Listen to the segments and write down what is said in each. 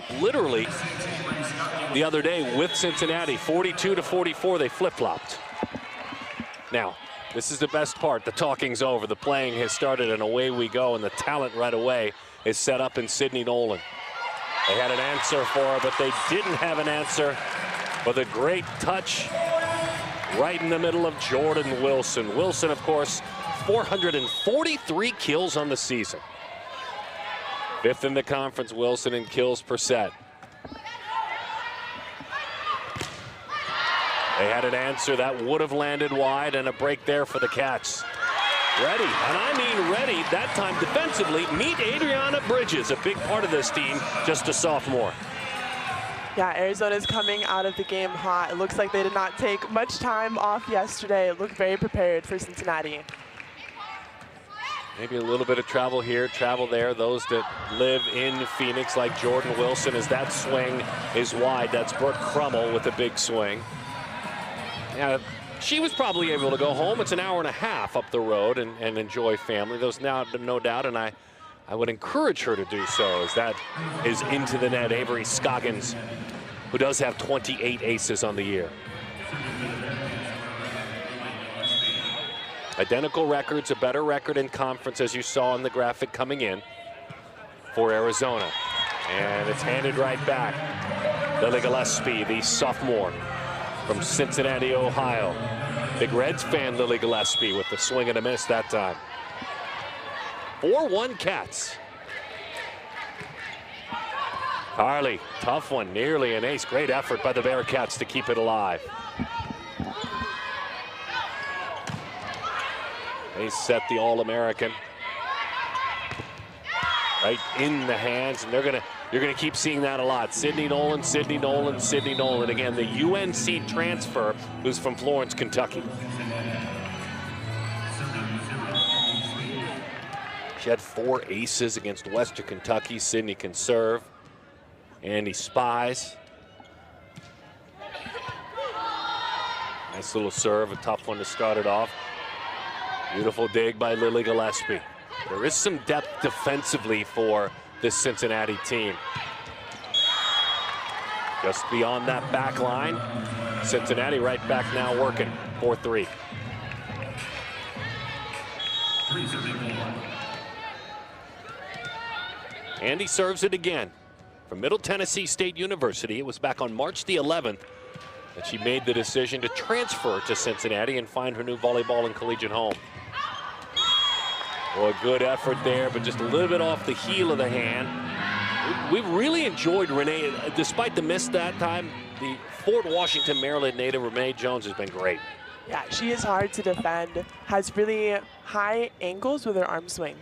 flip-flop literally the other day with Cincinnati. 42-44, they flip-flopped. Now, this is the best part. The talking's over. The playing has started, and away we go. And the talent right away is set up in Sydney Nolan. They had an answer for her, but they didn't have an answer with a great touch right in the middle of Jordan Wilson. Wilson, of course, 443 kills on the season. 5th in the conference, Wilson, in kills per set. They had an answer that would have landed wide, and a break there for the Cats. Ready, and I mean ready, that time defensively. Meet Adriana Bridges, a big part of this team, just a sophomore. Yeah, Arizona's coming out of the game hot. It looks like they did not take much time off yesterday. It looked very prepared for Cincinnati. Maybe a little bit of travel here, travel there. Those that live in Phoenix, like Jordan Wilson, as that swing is wide. That's Brooke Crummel with a big swing. Yeah, she was probably able to go home. It's an hour and a half up the road and enjoy family. There's now no doubt, and I would encourage her to do so, as that is into the net. Avery Scoggins, who does have 28 aces on the year. Identical records, a better record in conference, as you saw in the graphic coming in for Arizona. And it's handed right back. Lily Gillespie, the sophomore from Cincinnati, Ohio. Big Reds fan, Lily Gillespie, with the swing and a miss that time. 4-1 Cats. Carly, tough one, nearly an ace. Great effort by the Bearcats to keep it alive. They set the All-American right in the hands, and you're gonna keep seeing that a lot. Sydney Nolan, Sydney Nolan, Sydney Nolan. Again, the UNC transfer, who's from Florence, Kentucky. She had 4 aces against Western Kentucky. Sydney can serve. Andy Spies. Nice little serve, a tough one to start it off. Beautiful dig by Lily Gillespie. There is some depth defensively for this Cincinnati team. Just beyond that back line, Cincinnati right back now working. 4-3. Andy serves it again. From Middle Tennessee State University, it was back on March the 11th that she made the decision to transfer to Cincinnati and find her new volleyball and collegiate home. Well, a good effort there, but just a little bit off the heel of the hand. We've really enjoyed Renee, despite the miss that time. The Fort Washington, Maryland native Renee Jones has been great. Yeah, she is hard to defend, has really high angles with her arm swing.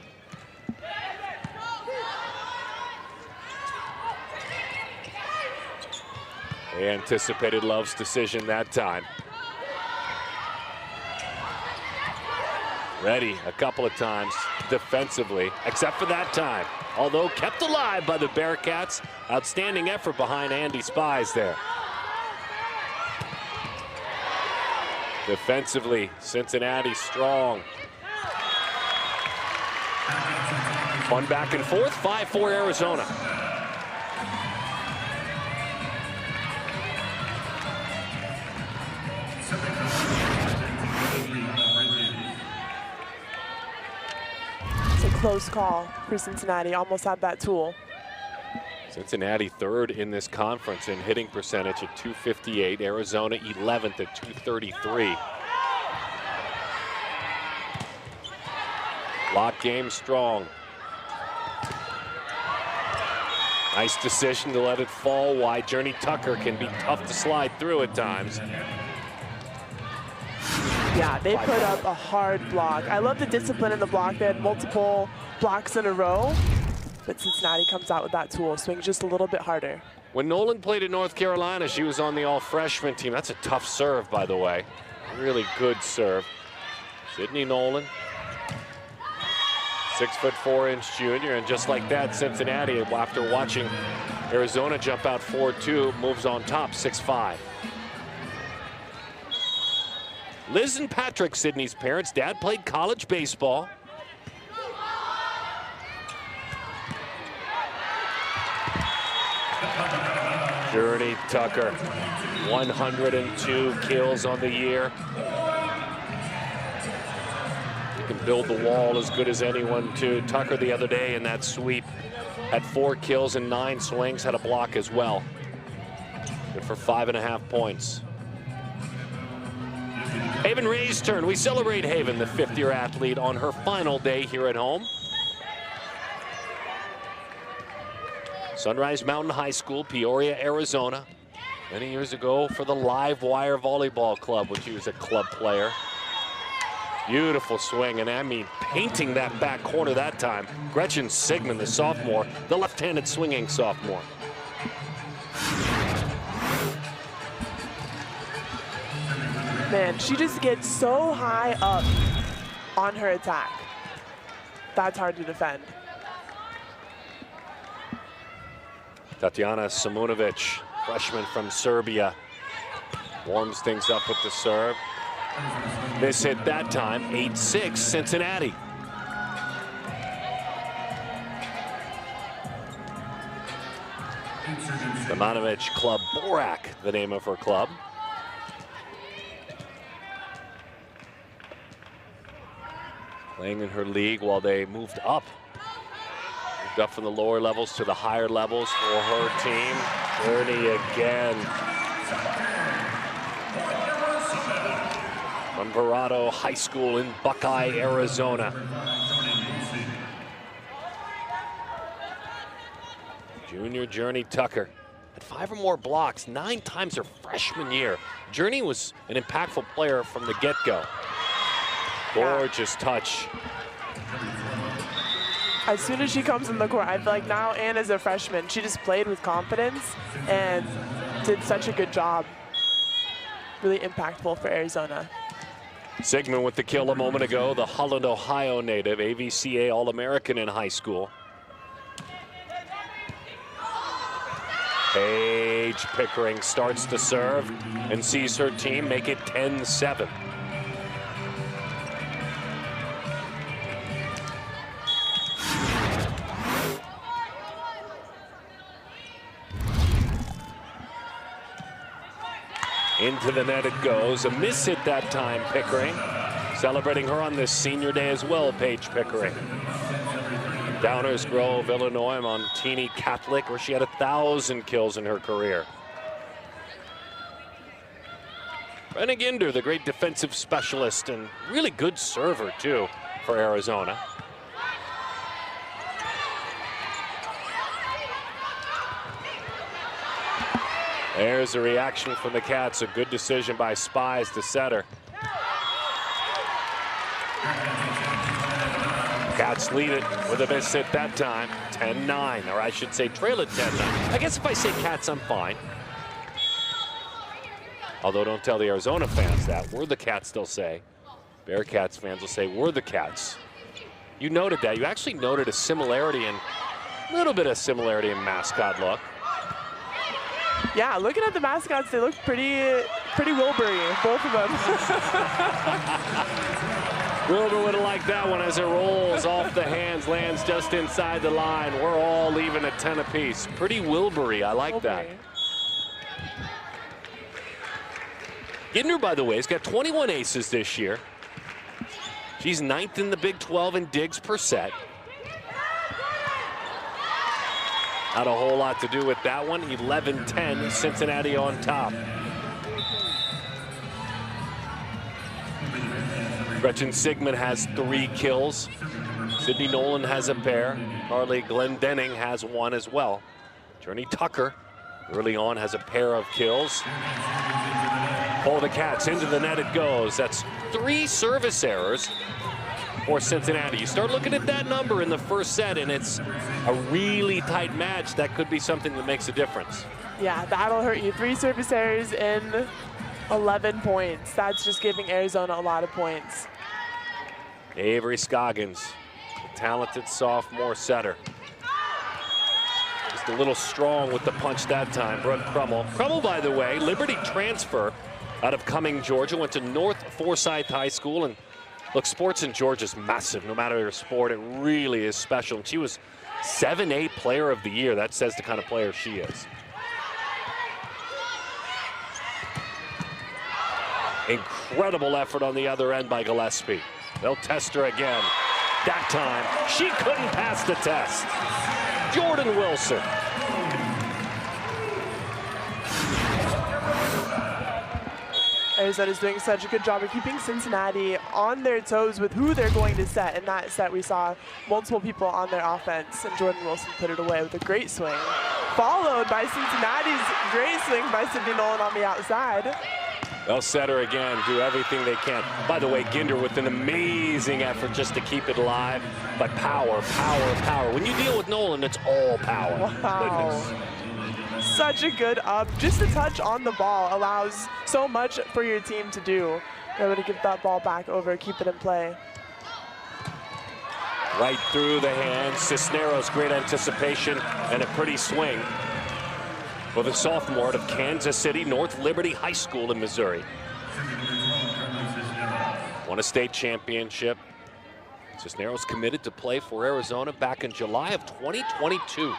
They anticipated Love's decision that time. Ready a couple of times defensively, except for that time. Although kept alive by the Bearcats. Outstanding effort behind Andy Spies there. Defensively, Cincinnati strong. Fun back and forth, 5-4 Arizona. Close call for Cincinnati, almost had that tool. Cincinnati 3rd in this conference in hitting percentage at .258. Arizona 11th at .233. Block game strong. Nice decision to let it fall wide. Journey Tucker can be tough to slide through at times. Yeah, they put up a hard block. I love the discipline in the block. They had multiple blocks in a row, but Cincinnati comes out with that tool. Swings just a little bit harder. When Nolan played at North Carolina, she was on the all-freshman team. That's a tough serve, by the way. Really good serve. Sydney Nolan, 6'4" junior, and just like that, Cincinnati, after watching Arizona jump out 4-2, moves on top, 6'5". Liz and Patrick, Sydney's parents. Dad played college baseball. Journey Tucker, 102 kills on the year. You can build the wall as good as anyone, too. Tucker the other day in that sweep had 4 kills and 9 swings, had a block as well. Good for 5.5 points. Haven Ray's turn. We celebrate Haven, the 5th-year athlete, on her final day here at home. Sunrise Mountain High School, Peoria, Arizona. Many years ago for the Live Wire Volleyball Club when she was a club player. Beautiful swing, and I mean painting that back corner that time. Gretchen Sigmund, the sophomore, the left-handed swinging sophomore. Man, she just gets so high up on her attack. That's hard to defend. Tatjana Simunovic, freshman from Serbia, warms things up with the serve. Miss hit that time, 8-6 Cincinnati. Simunovic Club Borac, the name of her club. Playing in her league while they moved up from the lower levels to the higher levels for her team. Journey again. From Verado High School in Buckeye, Arizona. Junior Journey Tucker had 5 or more blocks 9 times her freshman year. Journey was an impactful player from the get-go. Gorgeous touch. As soon as she comes in the court, I feel like now Anna's a freshman. She just played with confidence and did such a good job. Really impactful for Arizona. Sigmund with the kill a moment ago, the Holland, Ohio native, AVCA All-American in high school. Paige Pickering starts to serve and sees her team make it 10-7. Into the net it goes. A miss hit that time, Pickering. Celebrating her on this senior day as well, Paige Pickering. Downers Grove, Illinois, Montini Catholic, where she had 1,000 kills in her career. Brenna Ginder, the great defensive specialist and really good server, too, for Arizona. There's a reaction from the Cats. A good decision by Spies to set her. Cats lead it with a miss at that time, 10-9, or I should say trail it 10-9. I guess if I say Cats, I'm fine. Although don't tell the Arizona fans that. We're the Cats, they'll say. Bearcats fans will say, we're the Cats. You noted that. You actually noted a similarity in, a little bit of similarity in mascot look. Yeah, looking at the mascots, they look pretty Wilbury, both of them. Wilbur would have liked that one as it rolls off the hands, lands just inside the line. We're all leaving at 10 apiece. Pretty Wilbury, I like that. Ginder, by the way, has got 21 aces this year. She's 9th in the Big 12 in digs per set. Not a whole lot to do with that one. 11-10, Cincinnati on top. Gretchen Sigmund has 3 kills. Sydney Nolan has a pair. Carly Glendenning has 1 as well. Journey Tucker early on has a pair of kills. Oh, the Cats, into the net it goes. That's 3 service errors for Cincinnati. You start looking at that number in the first set and it's a really tight match. That could be something that makes a difference. Yeah, that'll hurt you. 3 service errors in 11 points. That's just giving Arizona a lot of points. Avery Scoggins, a talented sophomore setter. Just a little strong with the punch that time. Brooke Crummell. Crummell, by the way, Liberty transfer out of Cumming, Georgia, went to North Forsyth High School. And look, sports in Georgia is massive. No matter your sport, it really is special. And she was 7A Player of the Year. That says the kind of player she is. Incredible effort on the other end by Gillespie. They'll test her again. That time, she couldn't pass the test. Jordan Wilson. Arizona's doing such a good job of keeping Cincinnati on their toes with who they're going to set. In that set, we saw multiple people on their offense, and Jordan Wilson put it away with a great swing, followed by Cincinnati's great swing by Sydney Nolan on the outside. They'll set her again, do everything they can. By the way, Ginder with an amazing effort just to keep it alive. But power, power, power. When you deal with Nolan, it's all power. Wow. Goodness. Such a good up. Just a touch on the ball allows so much for your team to do. You're able to give that ball back over, keep it in play. Right through the hands. Cisneros, great anticipation and a pretty swing for the sophomore out of Kansas City, North Liberty High School in Missouri. Won a state championship. Cisneros committed to play for Arizona back in July of 2022.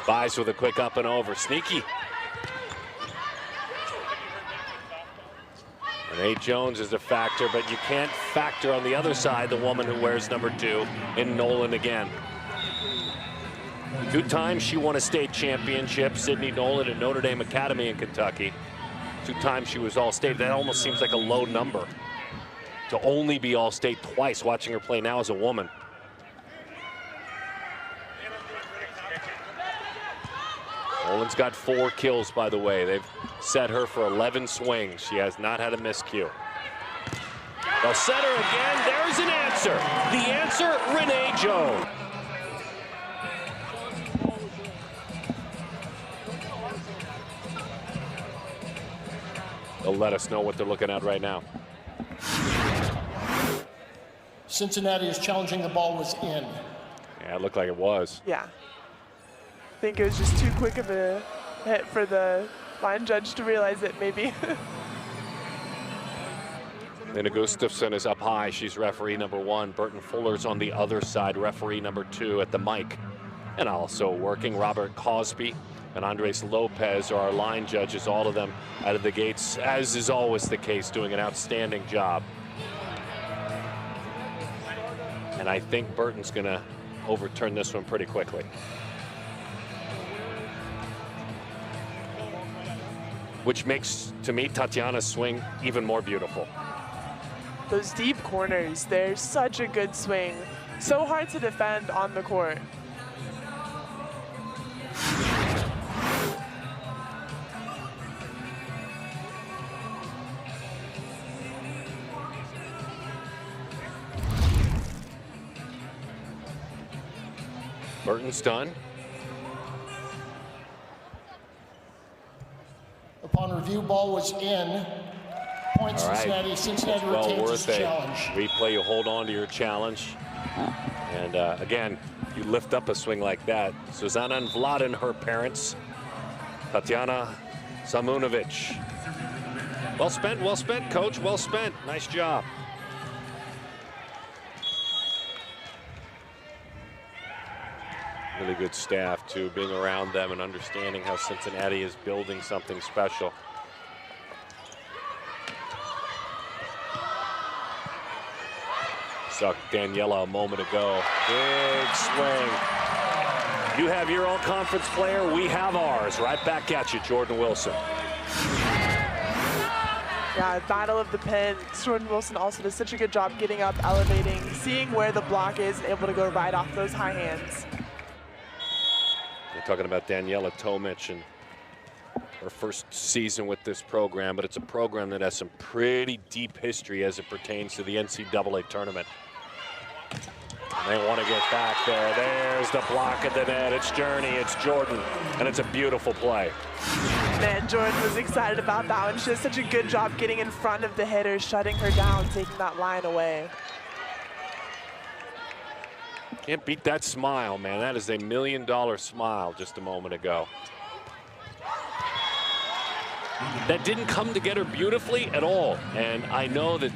Spies with a quick up and over. Sneaky. Renee Jones is a factor, but you can't factor on the other side the woman who wears number 2 in Nolan again. 2 times she won a state championship, Sydney Nolan at Notre Dame Academy in Kentucky. 2 times she was All-State. That almost seems like a low number to only be All-State twice, watching her play now as a woman. Nolan's got 4 kills, by the way. They've set her for 11 swings. She has not had a miscue. They'll set her again. There's an answer. The answer, Renee Jones. They'll let us know what they're looking at right now. Cincinnati is challenging the ball was in. Yeah, it looked like it was. Yeah. I think it was just too quick of a hit for the line judge to realize it, maybe. Lena Gustafson is up high. She's referee number 1. Burton Fuller's on the other side, referee number 2 at the mic. And also working, Robert Cosby and Andres Lopez are our line judges, all of them out of the gates, as is always the case, doing an outstanding job. And I think Burton's gonna overturn this one pretty quickly. Which makes, to me, Tatiana's swing even more beautiful. Those deep corners, they're such a good swing. So hard to defend on the court. Burton's done. Upon review, ball was in. Point Cincinnati. Right. Cincinnati Well retains worth its a challenge. replay. You hold on to your challenge. And again, you lift up a swing like that. Susanna and Vladen, her parents. Tatiana Samunovic. Well spent, coach. Well spent. Nice job. Really good staff, too, being around them and understanding how Cincinnati is building something special. Saw Daniela a moment ago. Big swing. You have your all-conference player. We have ours. Right back at you, Jordan Wilson. Yeah, battle of the pins. Jordan Wilson also does such a good job getting up, elevating, seeing where the block is, and able to go right off those high hands. We're talking about Daniela Tomic and her first season with this program, but it's a program that has some pretty deep history as it pertains to the NCAA tournament. And they want to get back there. There's the block at the net. It's Journey, it's Jordan, and it's a beautiful play. Man, Jordan was excited about that one. She does such a good job getting in front of the hitter, shutting her down, taking that line away. Can't beat that smile, man. That is a $1 million smile just a moment ago. That didn't come together beautifully at all. And I know that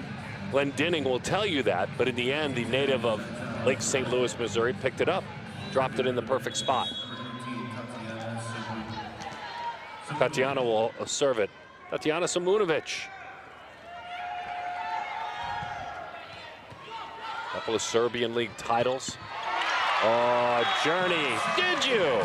Glenn Dinning will tell you that, but in the end, the native of Lake St. Louis, Missouri, picked it up, dropped it in the perfect spot. Tatiana will serve it. Tatiana Simunovic. Couple of Serbian League titles. Oh, Journey, did you?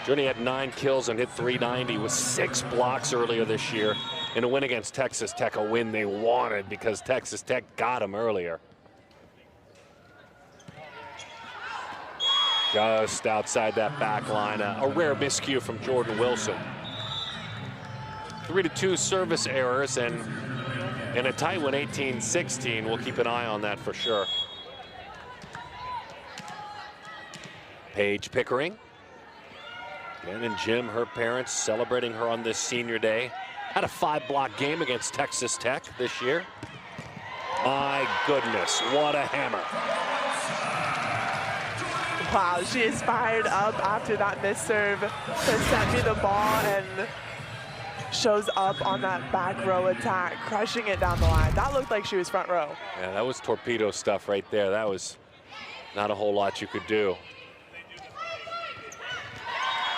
Journey had 9 kills and hit .390 with 6 blocks earlier this year in a win against Texas Tech, a win they wanted because Texas Tech got them earlier. Just outside that back line, a rare miscue from Jordan Wilson. 3-2 service errors and in a tight one, 18-16. We'll keep an eye on that for sure. Paige Pickering. Jen and Jim, her parents, celebrating her on this senior day. Had a 5-block game against Texas Tech this year. My goodness, what a hammer. Wow, she is fired up after that missed serve to send me the ball and shows up on that back row attack, crushing it down the line. That looked like she was front row. Yeah, that was torpedo stuff right there. That was not a whole lot you could do.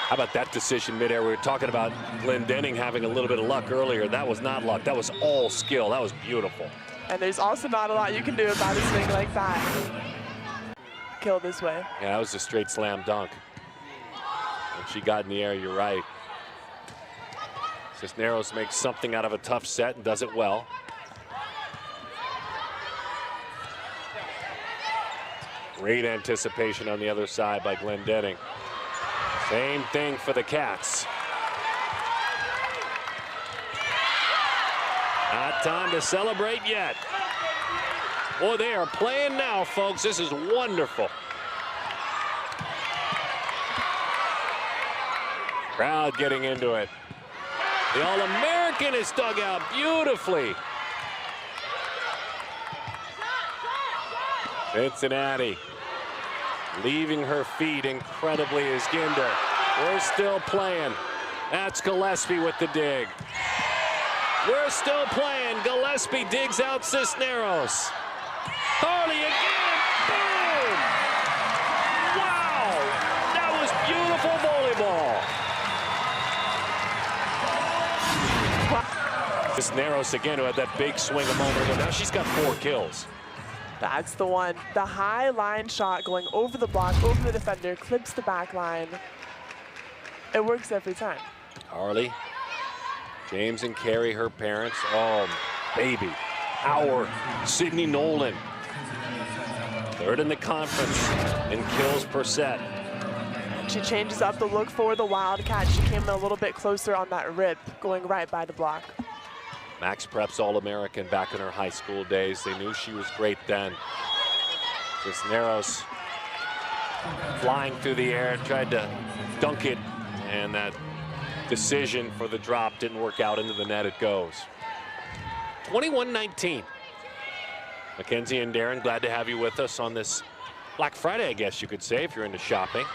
How about that decision midair? We were talking about Glendenning having a little bit of luck earlier. That was not luck. That was all skill. That was beautiful. And there's also not a lot you can do about a swing like that. Kill this way. Yeah, that was a straight slam dunk. When she got in the air, you're right. Cisneros makes something out of a tough set and does it well. Great anticipation on the other side by Glendenning. Same thing for the Cats. Not time to celebrate yet. Boy, they are playing now, folks. This is wonderful. Crowd getting into it. The All-American is dug out beautifully. Cincinnati leaving her feet incredibly is Ginder. We're still playing. That's Gillespie with the dig. We're still playing. Gillespie digs out Cisneros. Harley again. Boom! Wow! That was beautiful volleyball. Cisneros again, who had that big swing a moment ago. Now she's got 4 kills. That's the one. The high line shot going over the block, over the defender, clips the back line. It works every time. Harley, James and Carrie, her parents. Oh, baby. Our Sydney Nolan. 3rd in the conference in kills per set. She changes up the look for the Wildcat. She came a little bit closer on that rip, going right by the block. Max Prep's All-American back in her high school days. They knew she was great then. Cisneros flying through the air, tried to dunk it, and that decision for the drop didn't work out. Into the net it goes. 21-19. Mackenzie and Darren, glad to have you with us on this Black Friday, I guess you could say, if you're into shopping.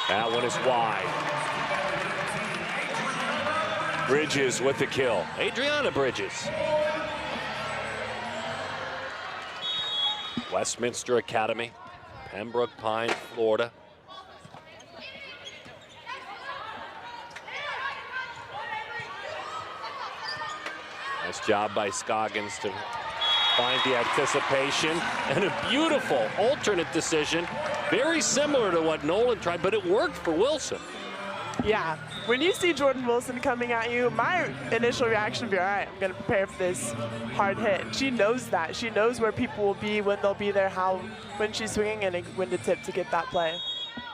That one is wide. Bridges with the kill. Adriana Bridges. Westminster Academy, Pembroke Pines, Florida. Nice job by Scoggins to find the anticipation and a beautiful alternate decision. Very similar to what Nolan tried, but it worked for Wilson. Yeah, when you see Jordan Wilson coming at you, my initial reaction would be, all right, I'm going to prepare for this hard hit. And she knows that. She knows where people will be, when they'll be there, when she's swinging, and when to tip to get that play.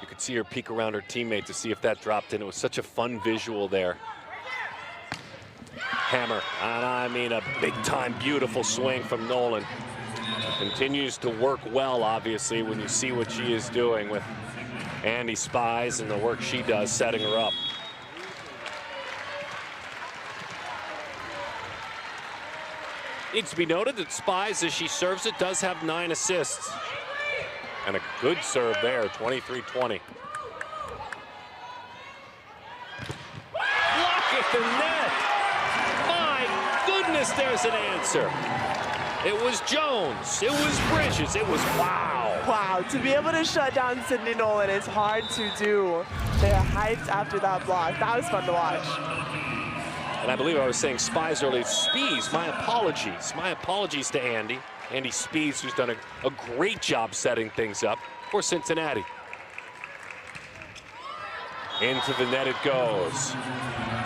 You could see her peek around her teammate to see if that dropped in. It was such a fun visual there. Hammer, and I mean a big-time beautiful swing from Nolan. Continues to work well, obviously, when you see what she is doing with Andy Spies and the work she does setting her up. Needs to be noted that Spies, as she serves it, does have 9 assists. And a good serve there, 23-20. Block at the net. My goodness yes, there's an answer. It was Jones. It was Bridges. It was wow. Wow, to be able to shut down Sydney Nolan is hard to do. They're hyped after that block. That was fun to watch. And I believe I was saying Spies earlier. Spies, my apologies. My apologies to Andy. Andy Spies, who's done a great job setting things up for Cincinnati. Into the net it goes.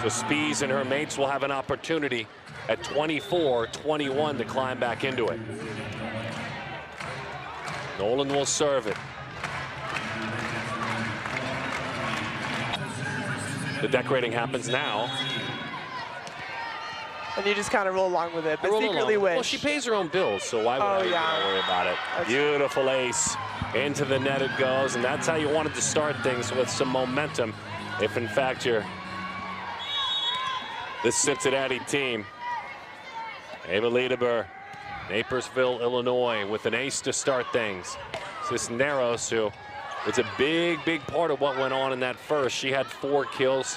So Spies and her mates will have an opportunity at 24-21 to climb back into it. Nolan will serve it. The decorating happens now. And you just kind of roll along with it, but secretly wish. Well, she pays her own bills, so why would I worry about it? Beautiful ace. Into the net it goes, and that's how you wanted to start things, with some momentum. If, in fact, you're this Cincinnati team. Ava Liedeber, Naperville, Illinois, with an ace to start things. Cisneros, who it's a big, big part of what went on in that first. She had 4 kills,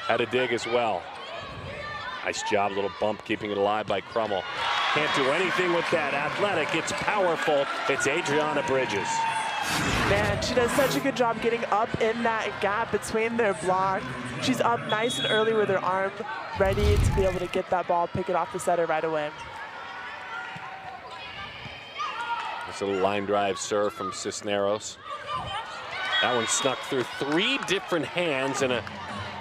had a dig as well. Nice job, little bump, keeping it alive by Crummell. Can't do anything with that. Athletic, it's powerful. It's Adriana Bridges. Man, she does such a good job getting up in that gap between their block. She's up nice and early with her arm, ready to be able to get that ball, pick it off the setter right away. This little line drive serve from Cisneros. That one snuck through 3 different hands, and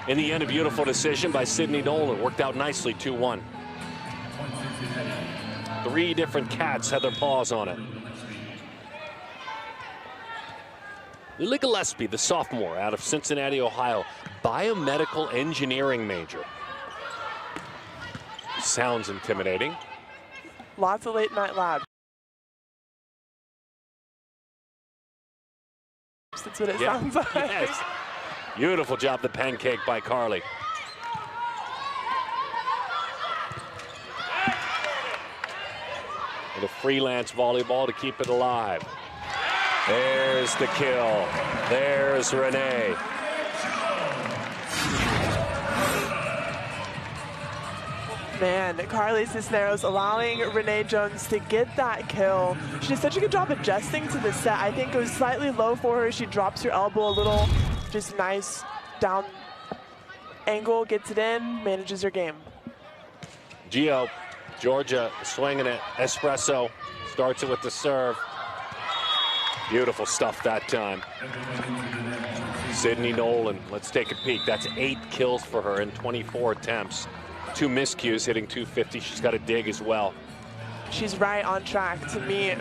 in the end, a beautiful decision by Sydney Nolan. Worked out nicely, 2-1. 3 different cats had their paws on it. Lily Gillespie, the sophomore out of Cincinnati, Ohio, biomedical engineering major. Sounds intimidating. Lots of late night labs. That's what it sounds like. Yes. Beautiful job, the pancake by Carly. Little freelance volleyball to keep it alive. There's the kill. There's Renee. Man, Carly Cisneros allowing Renee Jones to get that kill. She did such a good job adjusting to the set. I think it was slightly low for her. She drops her elbow a little. Just nice down angle, gets it in, manages her game. Gio, Georgia swinging it. Espresso starts it with the serve. Beautiful stuff that time. Sydney Nolan, let's take a peek. That's 8 kills for her in 24 attempts. 2 miscues, hitting .250. She's got a dig as well. She's right on track to meet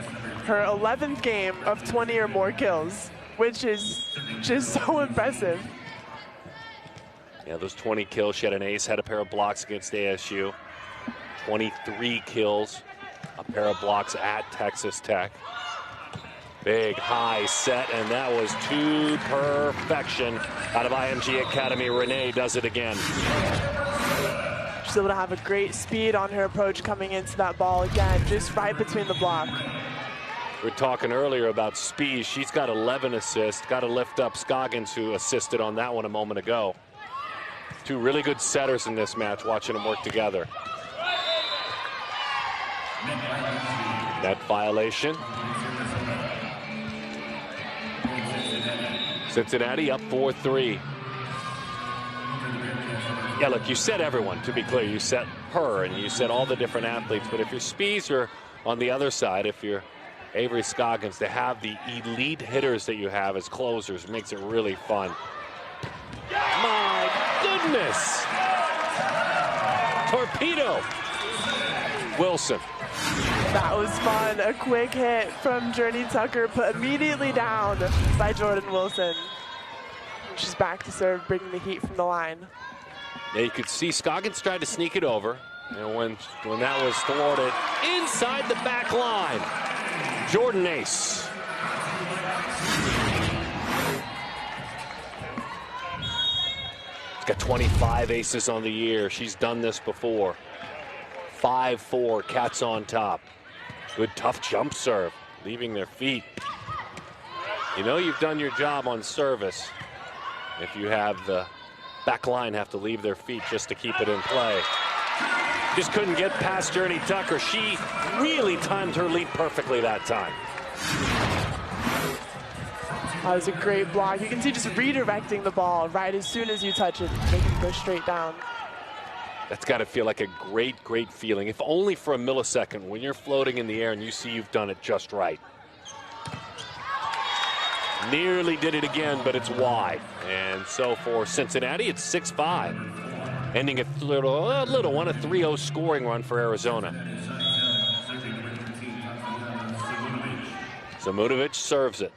her 11th game of 20 or more kills, which is just so impressive. Yeah, those 20 kills. She had an ace, had a pair of blocks against ASU. 23 kills, a pair of blocks at Texas Tech. Big high set, and that was to perfection out of IMG Academy. Renee does it again. She's able to have a great speed on her approach coming into that ball again, just right between the block. We were talking earlier about speed. She's got 11 assists. Got to lift up Scoggins, who assisted on that one a moment ago. 2 really good setters in this match, watching them work together. Net violation. Cincinnati up 4-3. Yeah, look, you set everyone, to be clear. You set her and you set all the different athletes. But if your Spies are on the other side, if you're Avery Scoggins, to have the elite hitters that you have as closers makes it really fun. My goodness! Torpedo! Wilson. That was fun. A quick hit from Journey Tucker, put immediately down by Jordan Wilson. She's back to serve, bringing the heat from the line. Yeah, you could see Scoggins tried to sneak it over. And when that was thwarted, inside the back line, Jordan ace. She's got 25 aces on the year. She's done this before. 5-4, Cats on top. Good tough jump serve, leaving their feet. You know you've done your job on service if you have the back line have to leave their feet just to keep it in play. Just couldn't get past Journey Tucker. She really timed her lead perfectly that time. That was a great block. You can see just redirecting the ball right as soon as you touch it, make it go straight down. That's got to feel like a great, great feeling, if only for a millisecond, when you're floating in the air and you see you've done it just right. Nearly did it again, but it's wide. And so for Cincinnati, it's 6-5. Ending a little 3-0 scoring run for Arizona. Zamudovic serves it.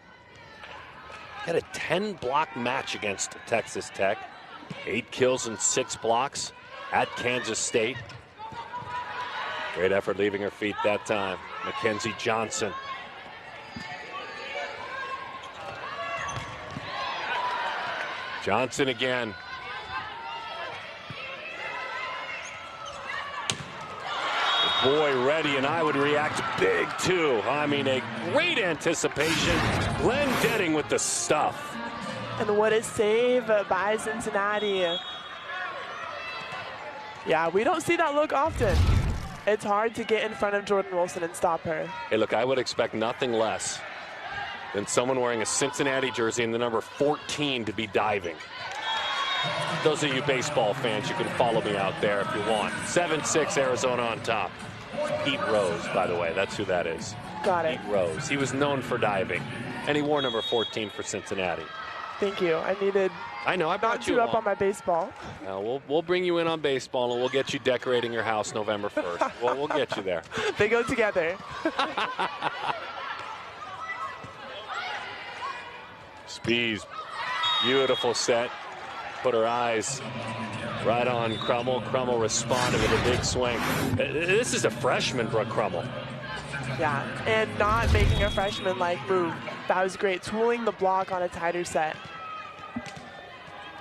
Had a 10-block match against Texas Tech. 8 kills and 6 blocks at Kansas State. Great effort leaving her feet that time. Mackenzie Johnson. Johnson again. Boy, ready, and I would react big too. I mean, a great anticipation. Glenn Denning with the stuff. And what a save by Cincinnati. Yeah, we don't see that look often. It's hard to get in front of Jordan Wilson and stop her. Hey, look, I would expect nothing less than someone wearing a Cincinnati jersey and the number 14 to be diving. Those of you baseball fans, you can follow me out there if you want. 7-6 Arizona on top. Pete Rose, by the way, that's who that is. Got it. Pete Rose. He was known for diving, and he wore number 14 for Cincinnati. Thank you. I needed I know, I brought not you too up on my baseball. We'll bring you in on baseball, and we'll get you decorating your house November 1st. We'll get you there. They go together. Spees, beautiful set. Put her eyes right on Crummel. Crummel responded with a big swing. This is a freshman, Brooke Crummel. Yeah, and not making a freshman-like move. That was great, tooling the block on a tighter set.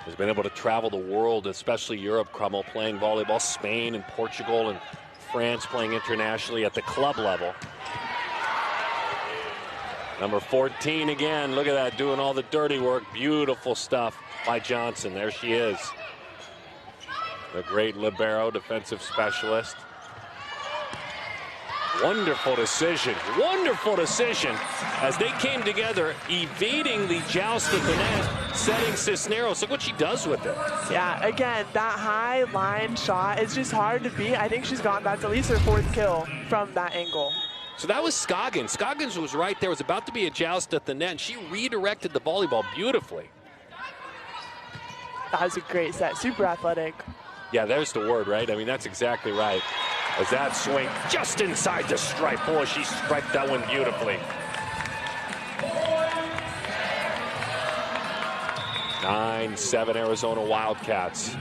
Has been able to travel the world, especially Europe, Crummel, playing volleyball, Spain and Portugal and France, playing internationally at the club level. Number 14 again, look at that, doing all the dirty work. Beautiful stuff by Johnson. There she is. The great libero, defensive specialist. Wonderful decision as they came together, evading the joust at the net, setting Cisneros. Look what she does with it. Yeah, again, that high line shot is just hard to beat. I think she's gotten that's at least her 4th kill from that angle. So that was Scoggins. Scoggins was right there. It was about to be a joust at the net, and she redirected the volleyball beautifully. That was a great set, super athletic. Yeah, there's the word, right? I mean, that's exactly right. As that swing just inside the stripe. Boy, she striped that one beautifully. 9-7 Arizona Wildcats.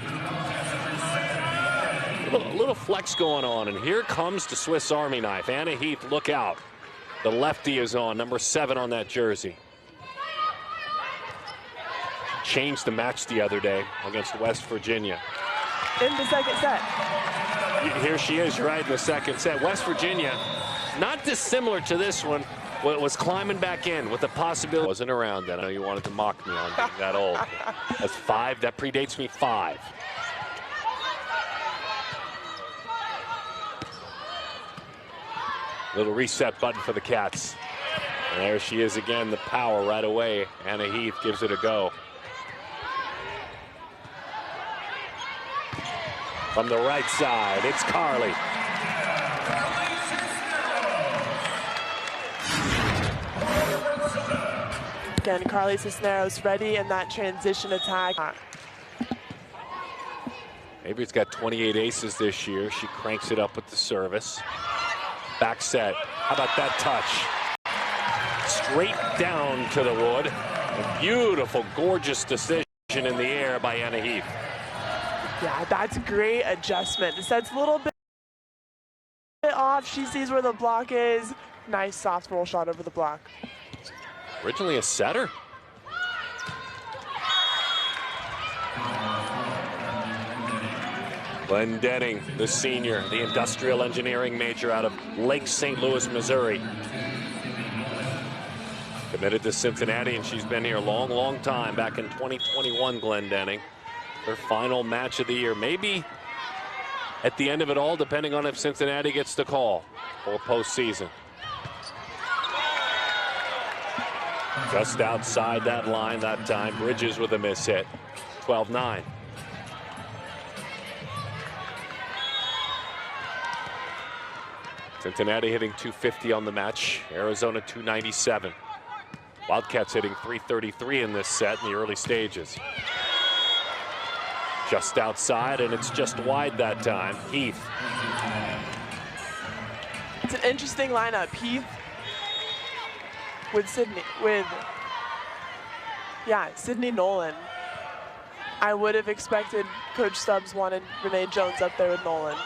A little flex going on, and here comes the Swiss Army knife. Anna Heath, look out. The lefty is on, number 7 on that jersey. Changed the match the other day against West Virginia. In the second set. Here she is, right in the second set. West Virginia, not dissimilar to this one, was climbing back in with the possibility. Wasn't around then. I know you wanted to mock me on being that old. That's 5. That predates me 5. Little reset button for the Cats. And there she is again, the power right away. Anna Heath gives it a go. From the right side, it's Carly. Again, Carly Cisneros ready in that transition attack. Avery's got 28 aces this year. She cranks it up with the service. Back set. How about that touch? Straight down to the wood. A beautiful, gorgeous decision in the air by Anna Heath. Yeah, that's a great adjustment. The set's a little bit off. She sees where the block is. Nice soft roll shot over the block. Originally a setter. Glenn Denning, the senior, the industrial engineering major out of Lake St. Louis, Missouri. Committed to Cincinnati, and she's been here a long, long time. Back in 2021, Glenn Denning. Her final match of the year. Maybe at the end of it all, depending on if Cincinnati gets the call for postseason. Just outside that line that time. Bridges with a miss hit. 12-9. Cincinnati hitting 250 on the match. Arizona 297. Wildcats hitting 333 in this set in the early stages. Just outside, and it's just wide that time. Heath. It's an interesting lineup. Heath with Sydney Nolan. I would have expected Coach Stubbs wanted Renee Jones up there with Nolan.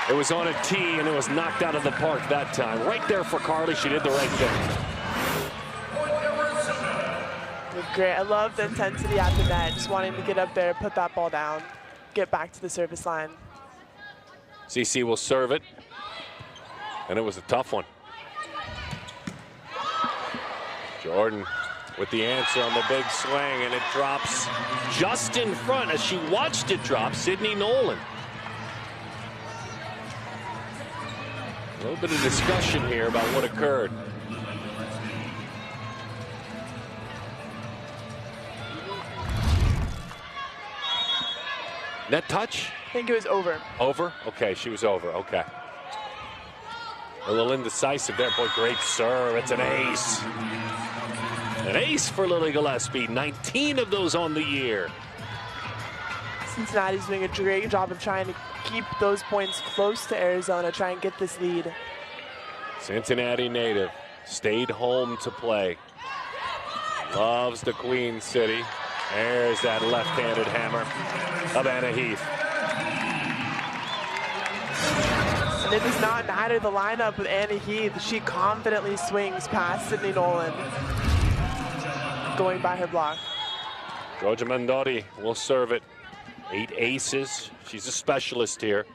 It was on a tee, and it was knocked out of the park that time. Right there for Carly. She did the right thing. Great. I love the intensity at the net. Just wanting to get up there, put that ball down, get back to the service line. CC will serve it. And it was a tough one. Jordan with the answer on the big swing, and it drops just in front as she watched it drop. Sydney Nolan. A little bit of discussion here about what occurred. Net touch? I think it was over. Over? Okay, she was over. Okay. A little indecisive there. Boy, great serve. It's an ace. An ace for Lily Gillespie. 19 of those on the year. Cincinnati's doing a great job of trying to keep those points close to Arizona, try and get this lead. Cincinnati native. Stayed home to play. Loves the Queen City. There's that left-handed hammer of Anna Heath. And it does not matter the lineup with Anna Heath. She confidently swings past Sydney Nolan, going by her block. Georgia Mandotti will serve it. 8 aces. She's a specialist here.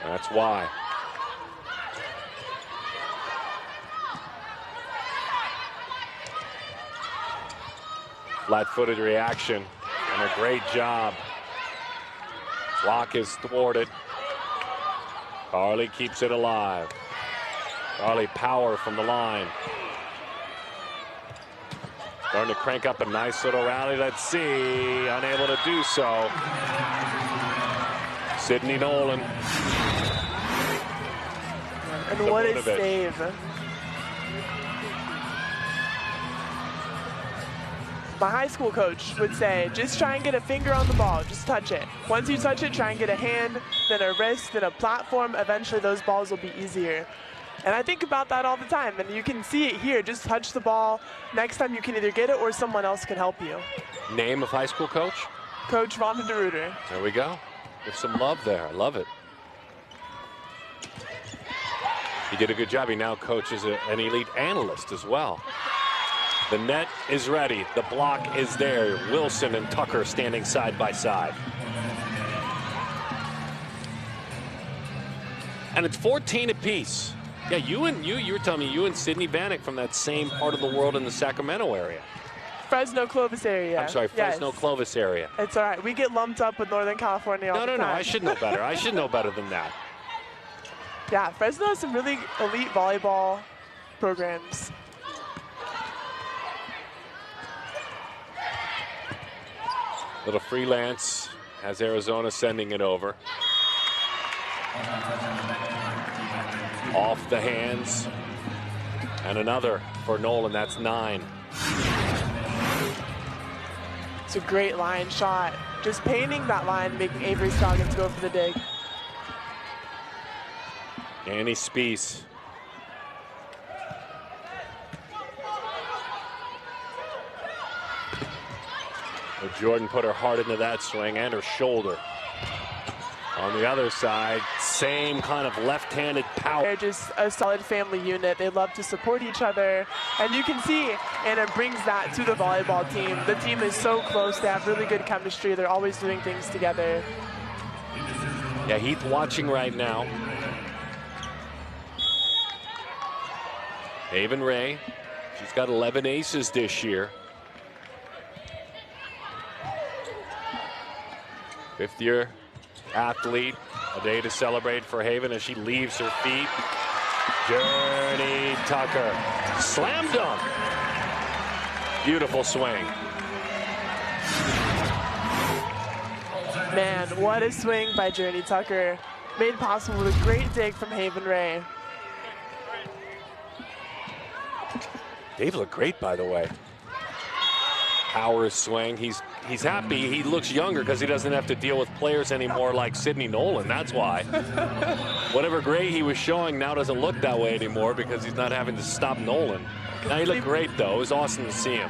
That's why. Flat-footed reaction and a great job. Block is thwarted. Carly keeps it alive. Carly power from the line. Starting to crank up a nice little rally. Let's see. Unable to do so. Sydney Nolan. And what a save. My high school coach would say, just try and get a finger on the ball, just touch it. Once you touch it, try and get a hand, then a wrist, then a platform. Eventually those balls will be easier. And I think about that all the time, and you can see it here. Just touch the ball. Next time you can either get it or someone else can help you. Name of high school coach? Coach Rhonda DeRuiter. There we go. Give some love there. I love it. He did a good job. He now coaches an elite analyst as well. The net is ready. The block is there. Wilson and Tucker standing side by side. And it's 14 apiece. Yeah, you were telling me you and Sydney Bannock from that same part of the world in the Sacramento area. Fresno Clovis area. I'm sorry, Fresno yes. Clovis area. It's all right. We get lumped up with Northern California all the time. No, I should know better. I should know better than that. Yeah, Fresno has some really elite volleyball programs. Little freelance has Arizona sending it over. Off the hands. And another for Nolan. That's 9. It's a great line shot. Just painting that line, making Avery Scoggins go for the dig. Annie Spiess. But Jordan put her heart into that swing and her shoulder. On the other side, same kind of left-handed power. They're just a solid family unit. They love to support each other. And you can see Anna brings that to the volleyball team. The team is so close. They have really good chemistry. They're always doing things together. Yeah, Heath watching right now. Haven Ray, she's got 11 aces this year. Fifth-year athlete, a day to celebrate for Haven as she leaves her feet. Journey Tucker, slam dunk. Beautiful swing. Man, what a swing by Journey Tucker. Made possible with a great dig from Haven Ray. Dave looked great, by the way. Power swing. He's happy. He looks younger because he doesn't have to deal with players anymore like Sydney Nolan. That's why. Whatever great he was showing now doesn't look that way anymore because he's not having to stop Nolan. Now he looked great, though. It was awesome to see him.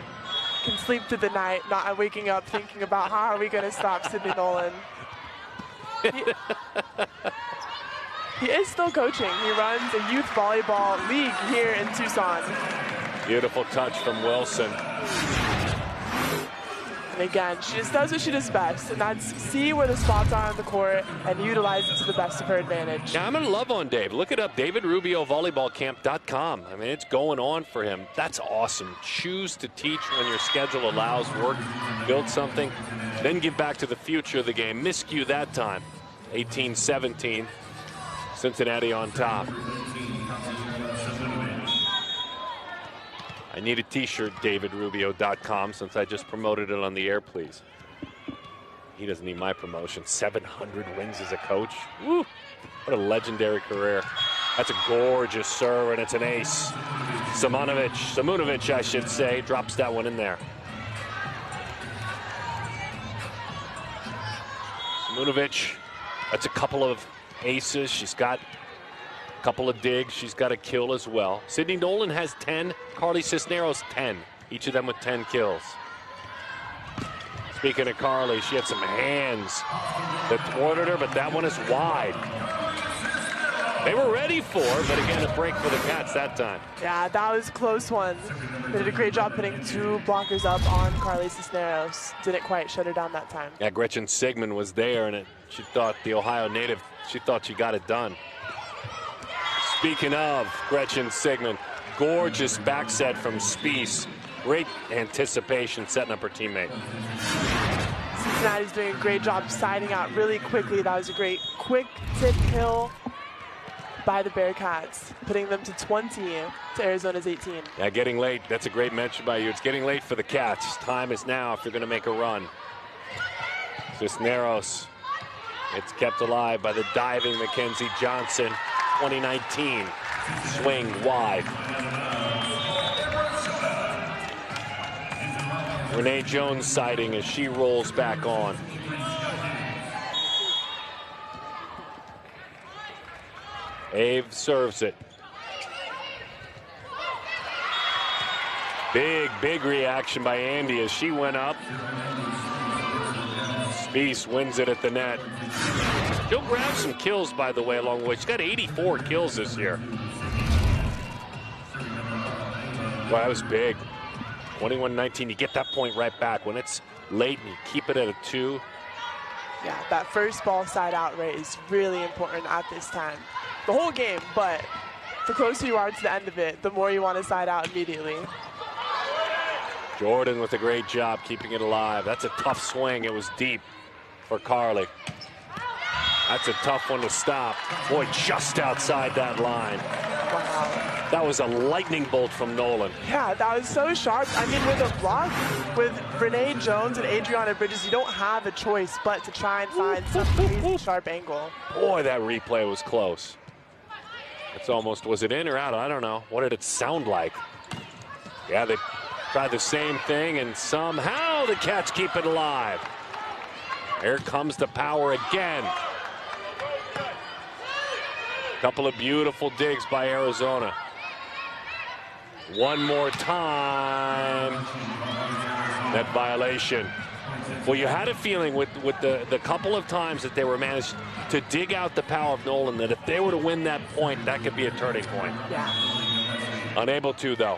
Can sleep through the night, not waking up thinking about how are we going to stop Sydney Nolan. He is still coaching. He runs a youth volleyball league here in Tucson. Beautiful touch from Wilson. And again, she just does what she does best, and that's see where the spots are on the court and utilize it to the best of her advantage. Yeah, I'm going to love on Dave. Look it up, DavidRubioVolleyballCamp.com. I mean, it's going on for him. That's awesome. Choose to teach when your schedule allows. Work, build something, then give back to the future of the game. Miscue that time. 18-17. Cincinnati on top. I need a t-shirt, DavidRubio.com, since I just promoted it on the air, please. He doesn't need my promotion. 700 wins as a coach. Woo! What a legendary career. That's a gorgeous serve, and it's an ace. Simunovic, I should say, drops that one in there. Simunovic, that's a couple of aces. She's got a couple of digs. She's got a kill as well. Sydney Nolan has 10. Carly Cisneros 10. Each of them with 10 kills. Speaking of Carly, she had some hands that thwarted her, but that one is wide. They were ready for, but again, a break for the Cats that time. Yeah, that was a close one. They did a great job putting two blockers up on Carly Cisneros. Didn't quite shut her down that time. Yeah, Gretchen Sigmund was there, and she thought the Ohio native, she thought she got it done. Speaking of Gretchen Sigmund, gorgeous back set from Spies. Great anticipation setting up her teammate. Cincinnati's doing a great job siding out really quickly. That was a great quick tip kill by the Bearcats, putting them to 20 to Arizona's 18. Yeah, getting late. That's a great mention by you. It's getting late for the Cats. Time is now if you're going to make a run. Cisneros. It's kept alive by the diving Mackenzie Johnson. 2019. Swing wide. Renee Jones siding as she rolls back on. Ave serves it. Big reaction by Andy as she went up. Spies wins it at the net. She'll grab some kills, by the way, along the way. She's got 84 kills this year. Wow, that was big. 21-19, you get that point right back. When it's late and you keep it at a 2. Yeah, that first ball side out rate is really important at this time. The whole game, but the closer you are to the end of it, the more you want to side out immediately. Jordan with a great job keeping it alive. That's a tough swing. It was deep for Carly. That's a tough one to stop. Boy, just outside that line. Wow. That was a lightning bolt from Nolan. Yeah, that was so sharp. I mean, with a block, with Renee Jones and Adriana Bridges, you don't have a choice but to try and find some crazy sharp angle. Boy, that replay was close. It's almost, was it in or out? I don't know. What did it sound like? Yeah, they tried the same thing, and somehow the Cats keep it alive. Here comes the power again. Couple of beautiful digs by Arizona. One more time. Net violation. Well, you had a feeling with the couple of times that they were managed to dig out the power of Nolan that if they were to win that point, that could be a turning point. Yeah. Unable to, though.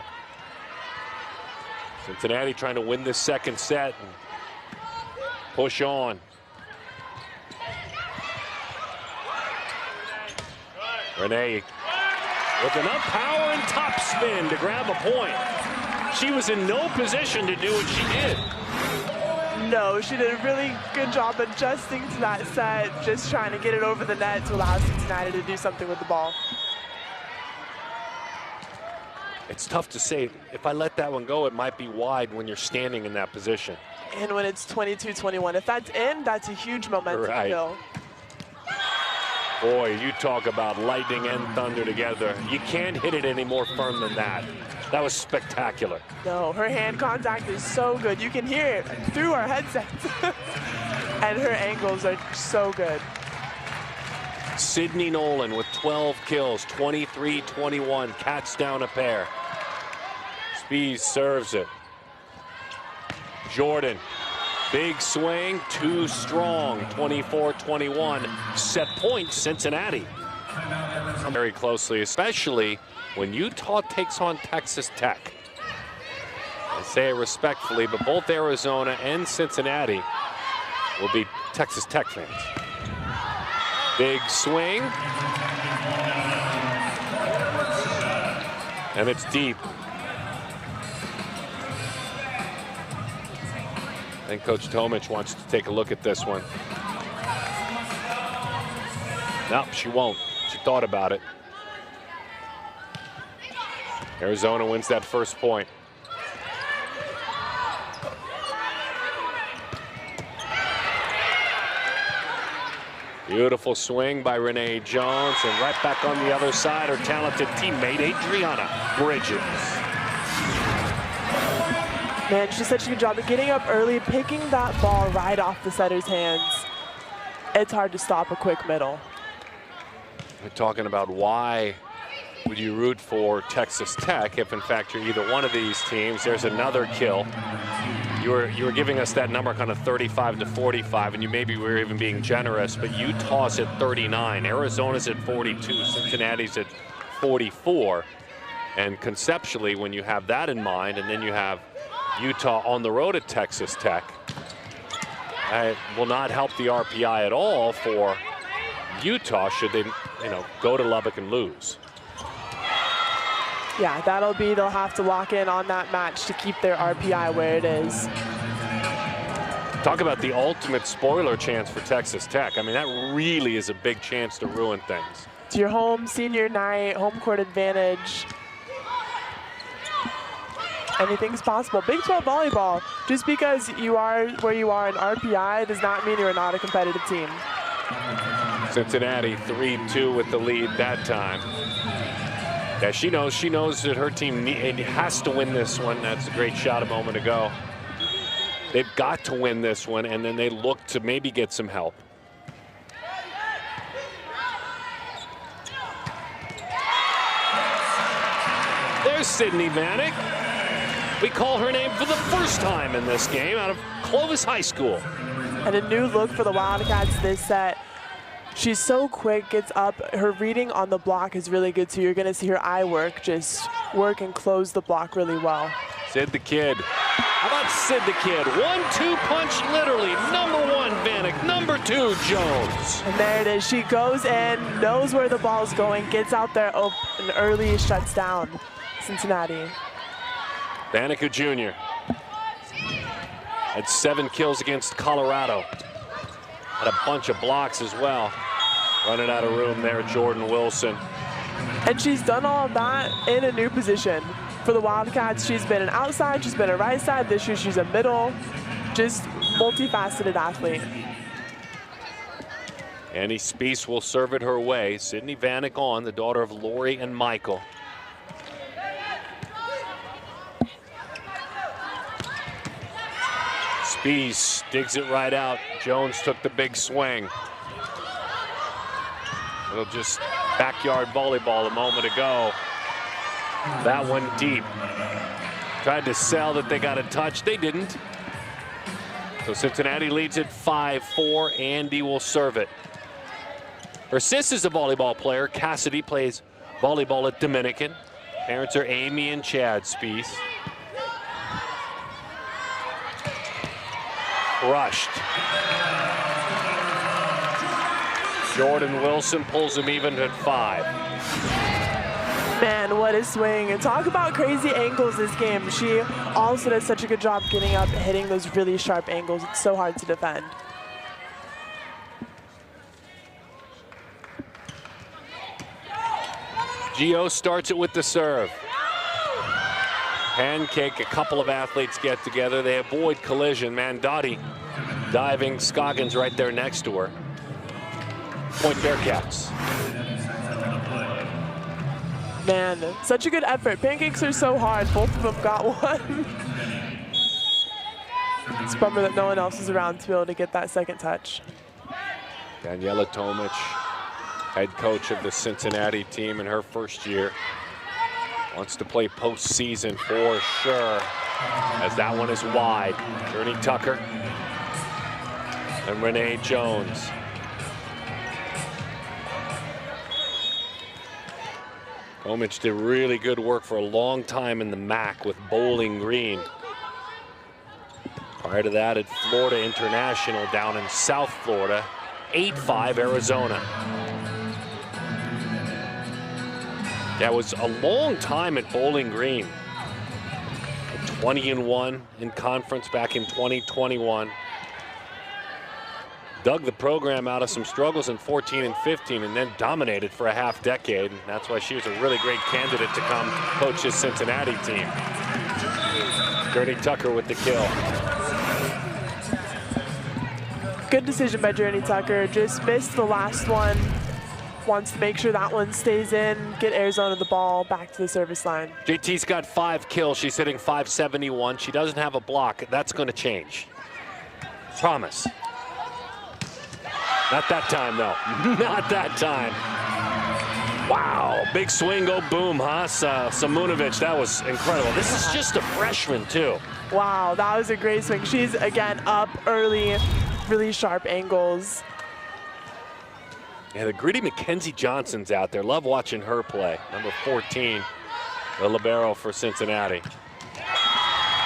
Cincinnati trying to win this second set and push on. Renee with enough power and top spin to grab a point. She was in no position to do what she did. No, she did a really good job adjusting to that set, just trying to get it over the net to allow Cincinnati to do something with the ball. It's tough to say. If I let that one go, it might be wide when you're standing in that position. And when it's 22-21, if that's in, that's a huge momentum kill. Boy, you talk about lightning and thunder together. You can't hit it any more firm than that. That was spectacular. No, her hand contact is so good. You can hear it through our headsets. And her angles are so good. Sydney Nolan with 12 kills, 23-21, Cats down a pair. Spees serves it. Jordan, big swing, too strong, 24-21. Set point, Cincinnati. Very closely, especially when Utah takes on Texas Tech. I say it respectfully, but both Arizona and Cincinnati will be Texas Tech fans. Big swing. And it's deep. I think Coach Tomic wants to take a look at this one. No, she won't. She thought about it. Arizona wins that first point. Beautiful swing by Renee Jones, and right back on the other side, her talented teammate, Adriana Bridges. Man, she did such a good job of getting up early, picking that ball right off the setter's hands. It's hard to stop a quick middle. We're talking about why would you root for Texas Tech if, in fact, you're either one of these teams. There's another kill. You were giving us that number kind of 35-45, and you maybe were even being generous, but Utah's at 39, Arizona's at 42, Cincinnati's at 44. And conceptually, when you have that in mind, and then you have Utah on the road at Texas Tech, it will not help the RPI at all for Utah should they, go to Lubbock and lose. Yeah, they'll have to lock in on that match to keep their RPI where it is. Talk about the ultimate spoiler chance for Texas Tech. I mean, that really is a big chance to ruin things. It's your home senior night, home court advantage. Anything's possible. Big 12 volleyball, just because you are where you are in RPI does not mean you're not a competitive team. Cincinnati 3-2 with the lead that time. Yeah, she knows that her team has to win this one. That's a great shot a moment ago. They've got to win this one, and then they look to maybe get some help. There's Sydney Vanek. We call her name for the first time in this game out of Clovis High School. And a new look for the Wildcats this set. She's so quick, gets up. Her reading on the block is really good too. You're gonna see her eye work, just work and close the block really well. Sid the Kid. How about Sid the Kid? 1-2 punch, literally. Number 1, Vanek. Number 2, Jones. And there it is. She goes in, knows where the ball's going, gets out there and early shuts down Cincinnati. Vanek Jr. had 7 kills against Colorado. Had a bunch of blocks as well. Running out of room there, Jordan Wilson. And she's done all of that in a new position. For the Wildcats, she's been an outside, she's been a right side. This year she's a middle, just multifaceted athlete. Annie Spees will serve it her way. Sydney Vanek on, the daughter of Lori and Michael. Spees digs it right out. Jones took the big swing. Little just backyard volleyball a moment ago. That one deep. Tried to sell that they got a touch. They didn't. So Cincinnati leads it 5-4. Andy will serve it. Her sis is a volleyball player. Cassidy plays volleyball at Dominican. Parents are Amy and Chad Spees. Rushed. Jordan Wilson pulls him even at 5. Man, what a swing. And talk about crazy angles this game. She also does such a good job getting up and hitting those really sharp angles. It's so hard to defend. Gio starts it with the serve. Pancake, a couple of athletes get together. They avoid collision. Mandotti diving, Scoggins right there next to her. Point Bearcats. Man, such a good effort. Pancakes are so hard. Both of them got one. It's a bummer that no one else is around to be able to get that second touch. Daniela Tomic, head coach of the Cincinnati team in her first year. Wants to play postseason for sure, as that one is wide. Journey Tucker and Renee Jones. Tomic did really good work for a long time in the MAC with Bowling Green. Prior to that at Florida International down in South Florida, 8-5 Arizona. That was a long time at Bowling Green. 20-1 in conference back in 2021. Dug the program out of some struggles in 14 and 15 and then dominated for a half decade. And that's why she was a really great candidate to come coach this Cincinnati team. Journey Tucker with the kill. Good decision by Journey Tucker. Just missed the last one. Wants to make sure that one stays in, get Arizona the ball back to the service line. JT's got 5 kills. She's hitting .571. She doesn't have a block. That's going to change. Promise. Not that time, though. Not that time. Wow, big swing, go boom, huh? Samunovic, that was incredible. This is just a freshman, too. Wow, that was a great swing. She's, again, up early, really sharp angles. Yeah, the gritty Mackenzie Johnson's out there. Love watching her play. Number 14, the libero for Cincinnati.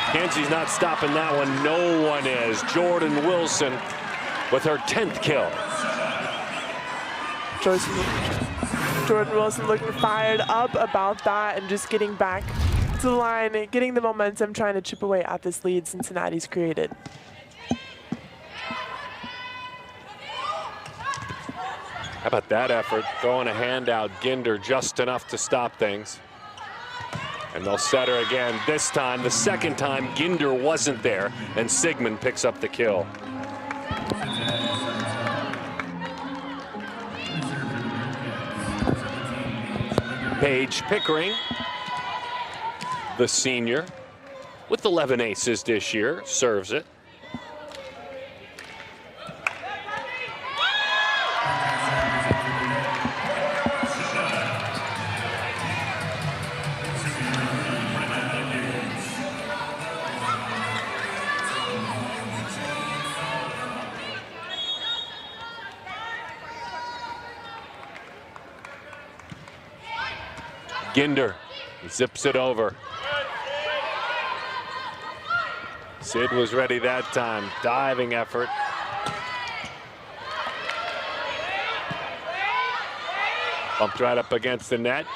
Mackenzie's not stopping that one. No one is. Jordan Wilson with her 10th kill. Jordan Wilson looking fired up about that and just getting back to the line, getting the momentum, trying to chip away at this lead Cincinnati's created. How about that effort? Throwing a hand out, Ginder just enough to stop things. And they'll set her again. This time, the second time, Ginder wasn't there, and Sigmund picks up the kill. Paige Pickering, the senior, with 11 aces this year, serves it. Ginder zips it over. Sid was ready that time. Diving effort. Bumped right up against the net.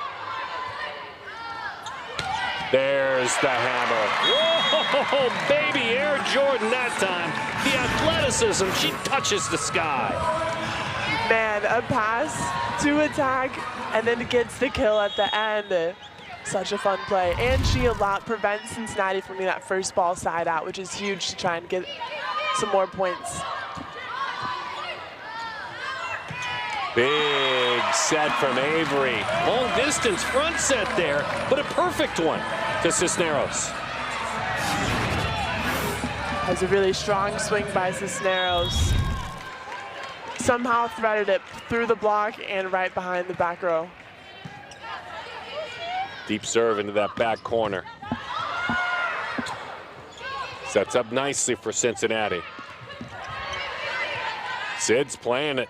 There's the hammer. Whoa, baby Air Jordan that time. The athleticism, she touches the sky. Man, a pass to attack and then gets the kill at the end. Such a fun play. And she prevents Cincinnati from getting that first ball side out, which is huge to try and get some more points. Big set from Avery. Long distance front set there, but a perfect one to Cisneros. Has a really strong swing by Cisneros. Somehow threaded it through the block and right behind the back row. Deep serve into that back corner. Sets up nicely for Cincinnati. Sid's playing it.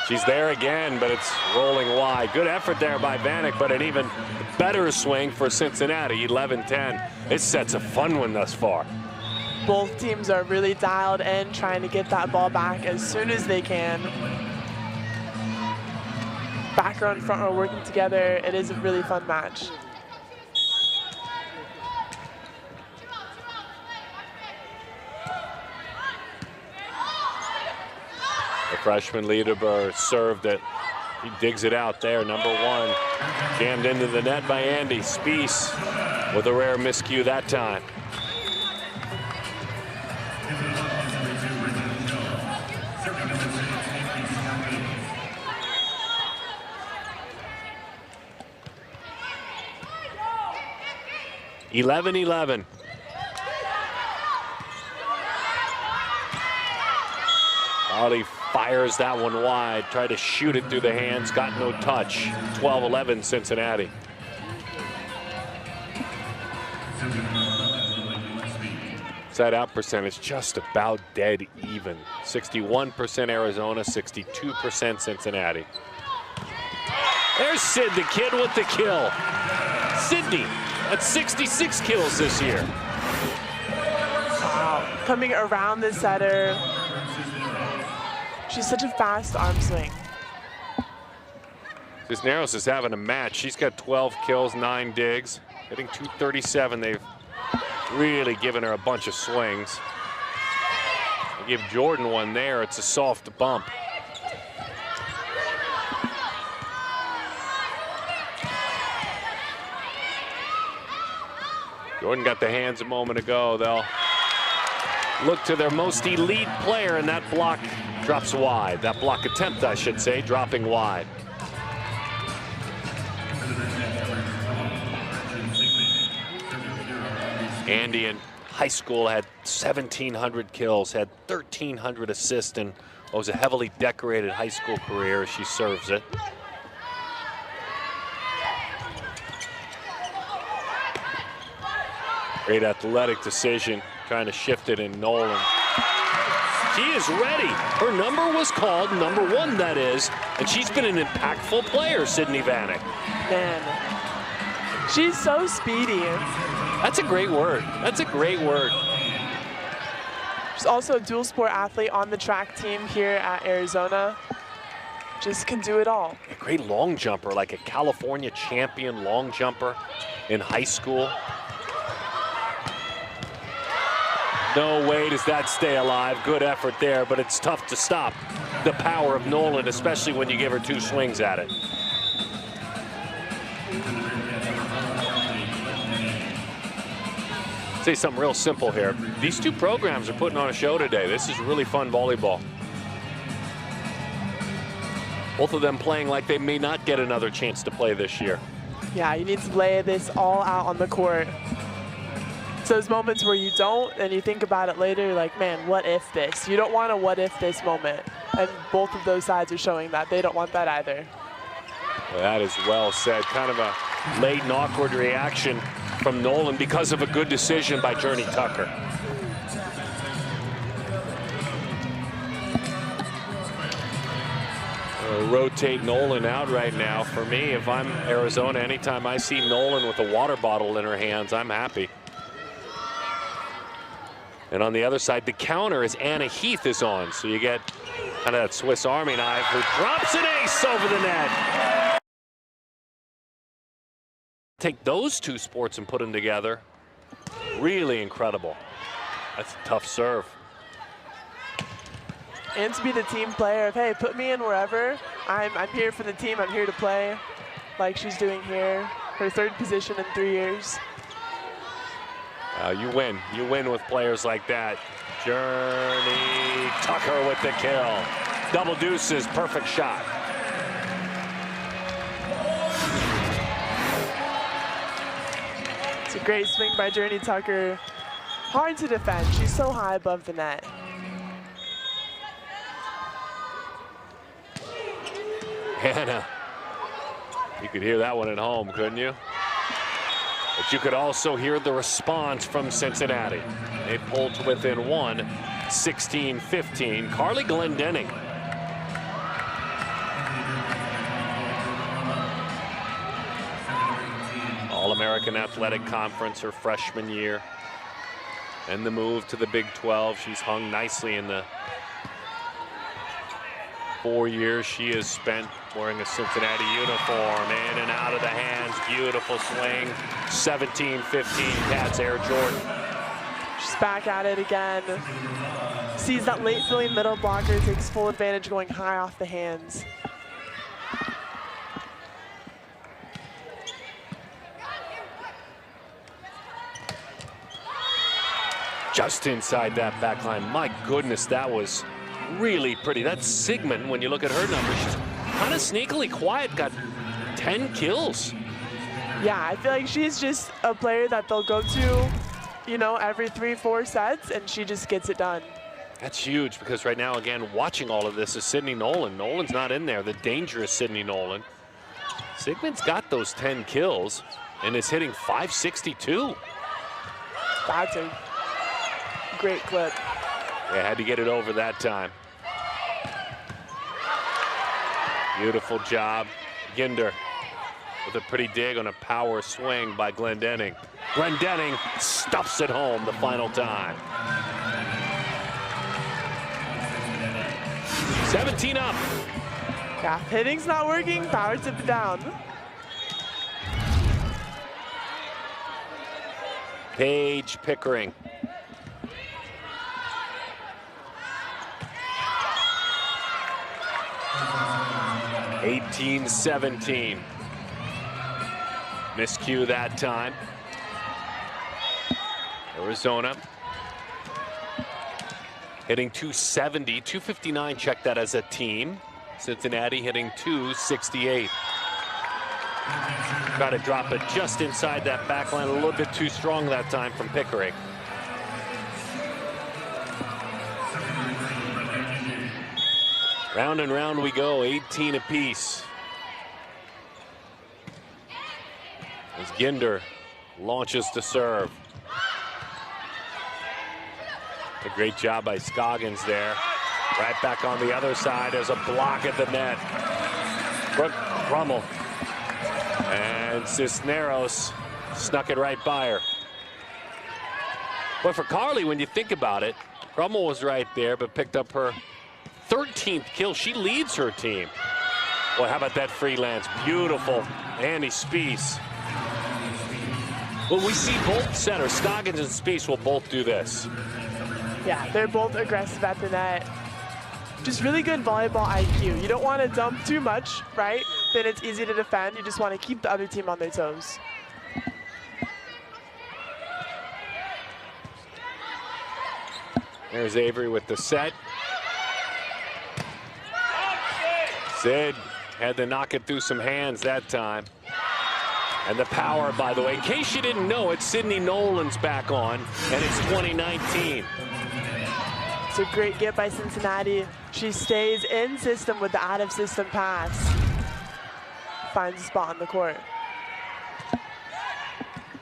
She's there again, but it's rolling wide. Good effort there by Vanek, but an even better swing for Cincinnati, 11-10. This set's a fun one thus far. Both teams are really dialed in, trying to get that ball back as soon as they can. back row and front row working together. It is a really fun match. The freshman Liederberg served it. He digs it out there, number 1. Jammed into the net by Andy. Spies with a rare miscue that time. (11-11). Ollie fires that one wide, tried to shoot it through the hands, got no touch. 12-11 Cincinnati. Side out percentage just about dead even. 61% Arizona, 62% Cincinnati. There's Sid, the kid with the kill. Sydney at 66 kills this year. Wow. Coming around the setter. She's such a fast arm swing. Cisneros is having a match. She's got 12 kills, 9 digs. Hitting .237. They've really given her a bunch of swings. They give Jordan one there. It's a soft bump. Jordan got the hands a moment ago. They'll look to their most elite player, and that block drops wide. That block attempt, I should say, dropping wide. Andy in high school had 1,700 kills, had 1,300 assists, and was a heavily decorated high school career as she serves it. Great athletic decision, trying to shift it in Nolan. She is ready. Her number was called, number 1 that is, and she's been an impactful player, Sydney Vanek. Man, she's so speedy. That's a great word. That's a great word. She's also a dual sport athlete on the track team here at Arizona. Just can do it all. A great long jumper, like a California champion long jumper in high school. No way does that stay alive. Good effort there, but it's tough to stop the power of Nolan, especially when you give her 2 swings at it. Say something real simple here. These 2 programs are putting on a show today. This is really fun volleyball. Both of them playing like they may not get another chance to play this year. Yeah, you need to lay this all out on the court. It's those moments where you don't, and you think about it later, like, man, what if this? You don't want a what if this moment. And both of those sides are showing that. They don't want that either. Well, that is well said. Kind of a late and awkward reaction from Nolan because of a good decision by Journey Tucker. Rotate Nolan out right now. For me, if I'm Arizona, anytime I see Nolan with a water bottle in her hands, I'm happy. And on the other side, the counter is Anna Heath is on. So you get kind of that Swiss Army knife who drops an ace over the net. Take those 2 sports and put them together. Really incredible. That's a tough serve. And to be the team player of, hey, put me in wherever. I'm here for the team. I'm here to play, like she's doing here. Her 3rd position in 3 years. You win. You win with players like that. Journey Tucker with the kill. Double deuces, perfect shot. It's a great swing by Journey Tucker. Hard to defend. She's so high above the net. Hannah, you could hear that one at home, couldn't you? But you could also hear the response from Cincinnati. They pulled to within 1, 16-15. Carly Glendenning. All-American Athletic Conference her freshman year. And the move to the Big 12. She's hung nicely in the 4 years she has spent wearing a Cincinnati uniform, in and out of the hands, beautiful swing, 17-15, Cats Air Jordan. She's back at it again. Sees that late filling middle blocker, takes full advantage going high off the hands. Just inside that back line. My goodness, that was really pretty. That's Sigmund, when you look at her numbers, she's kind of sneakily quiet, got 10 kills. Yeah, I feel like she's just a player that they'll go to, you know, every 3-4 sets, and she just gets it done. That's huge, because right now, again, watching all of this is Sydney Nolan. Nolan's not in there, the dangerous Sydney Nolan. Sigmund's got those 10 kills and is hitting .562. That's a great clip. Yeah, had to get it over that time. Beautiful job. Ginder with a pretty dig on a power swing by Glendenning. Glendenning stuffs it home the final time. 17 up. Yeah, hitting's not working, power tip down. Paige Pickering. (18-17). Miscue that time. Arizona hitting .270, .259, check that as a team. Cincinnati hitting .268. Try to drop it just inside that back line, a little bit too strong that time from Pickering. Round and round we go, 18 apiece. As Ginder launches to serve. A great job by Scoggins there. Right back on the other side as a block at the net. Rummel. And Cisneros snuck it right by her. But for Carly, when you think about it, Rummel was right there, but picked up her 13th kill. She leads her team. Well, how about that freelance? Beautiful. Annie Spies. Well, we see both setters, Scoggins and Spies, will both do this. Yeah, they're both aggressive at the net. Just really good volleyball IQ. You don't want to dump too much, right? Then it's easy to defend. You just want to keep the other team on their toes. There's Avery with the set. Sid had to knock it through some hands that time. And the power, by the way, in case you didn't know, it's Sydney Nolan's back on, and it's 2019. It's a great get by Cincinnati. She stays in system with the out-of-system pass. Finds a spot on the court.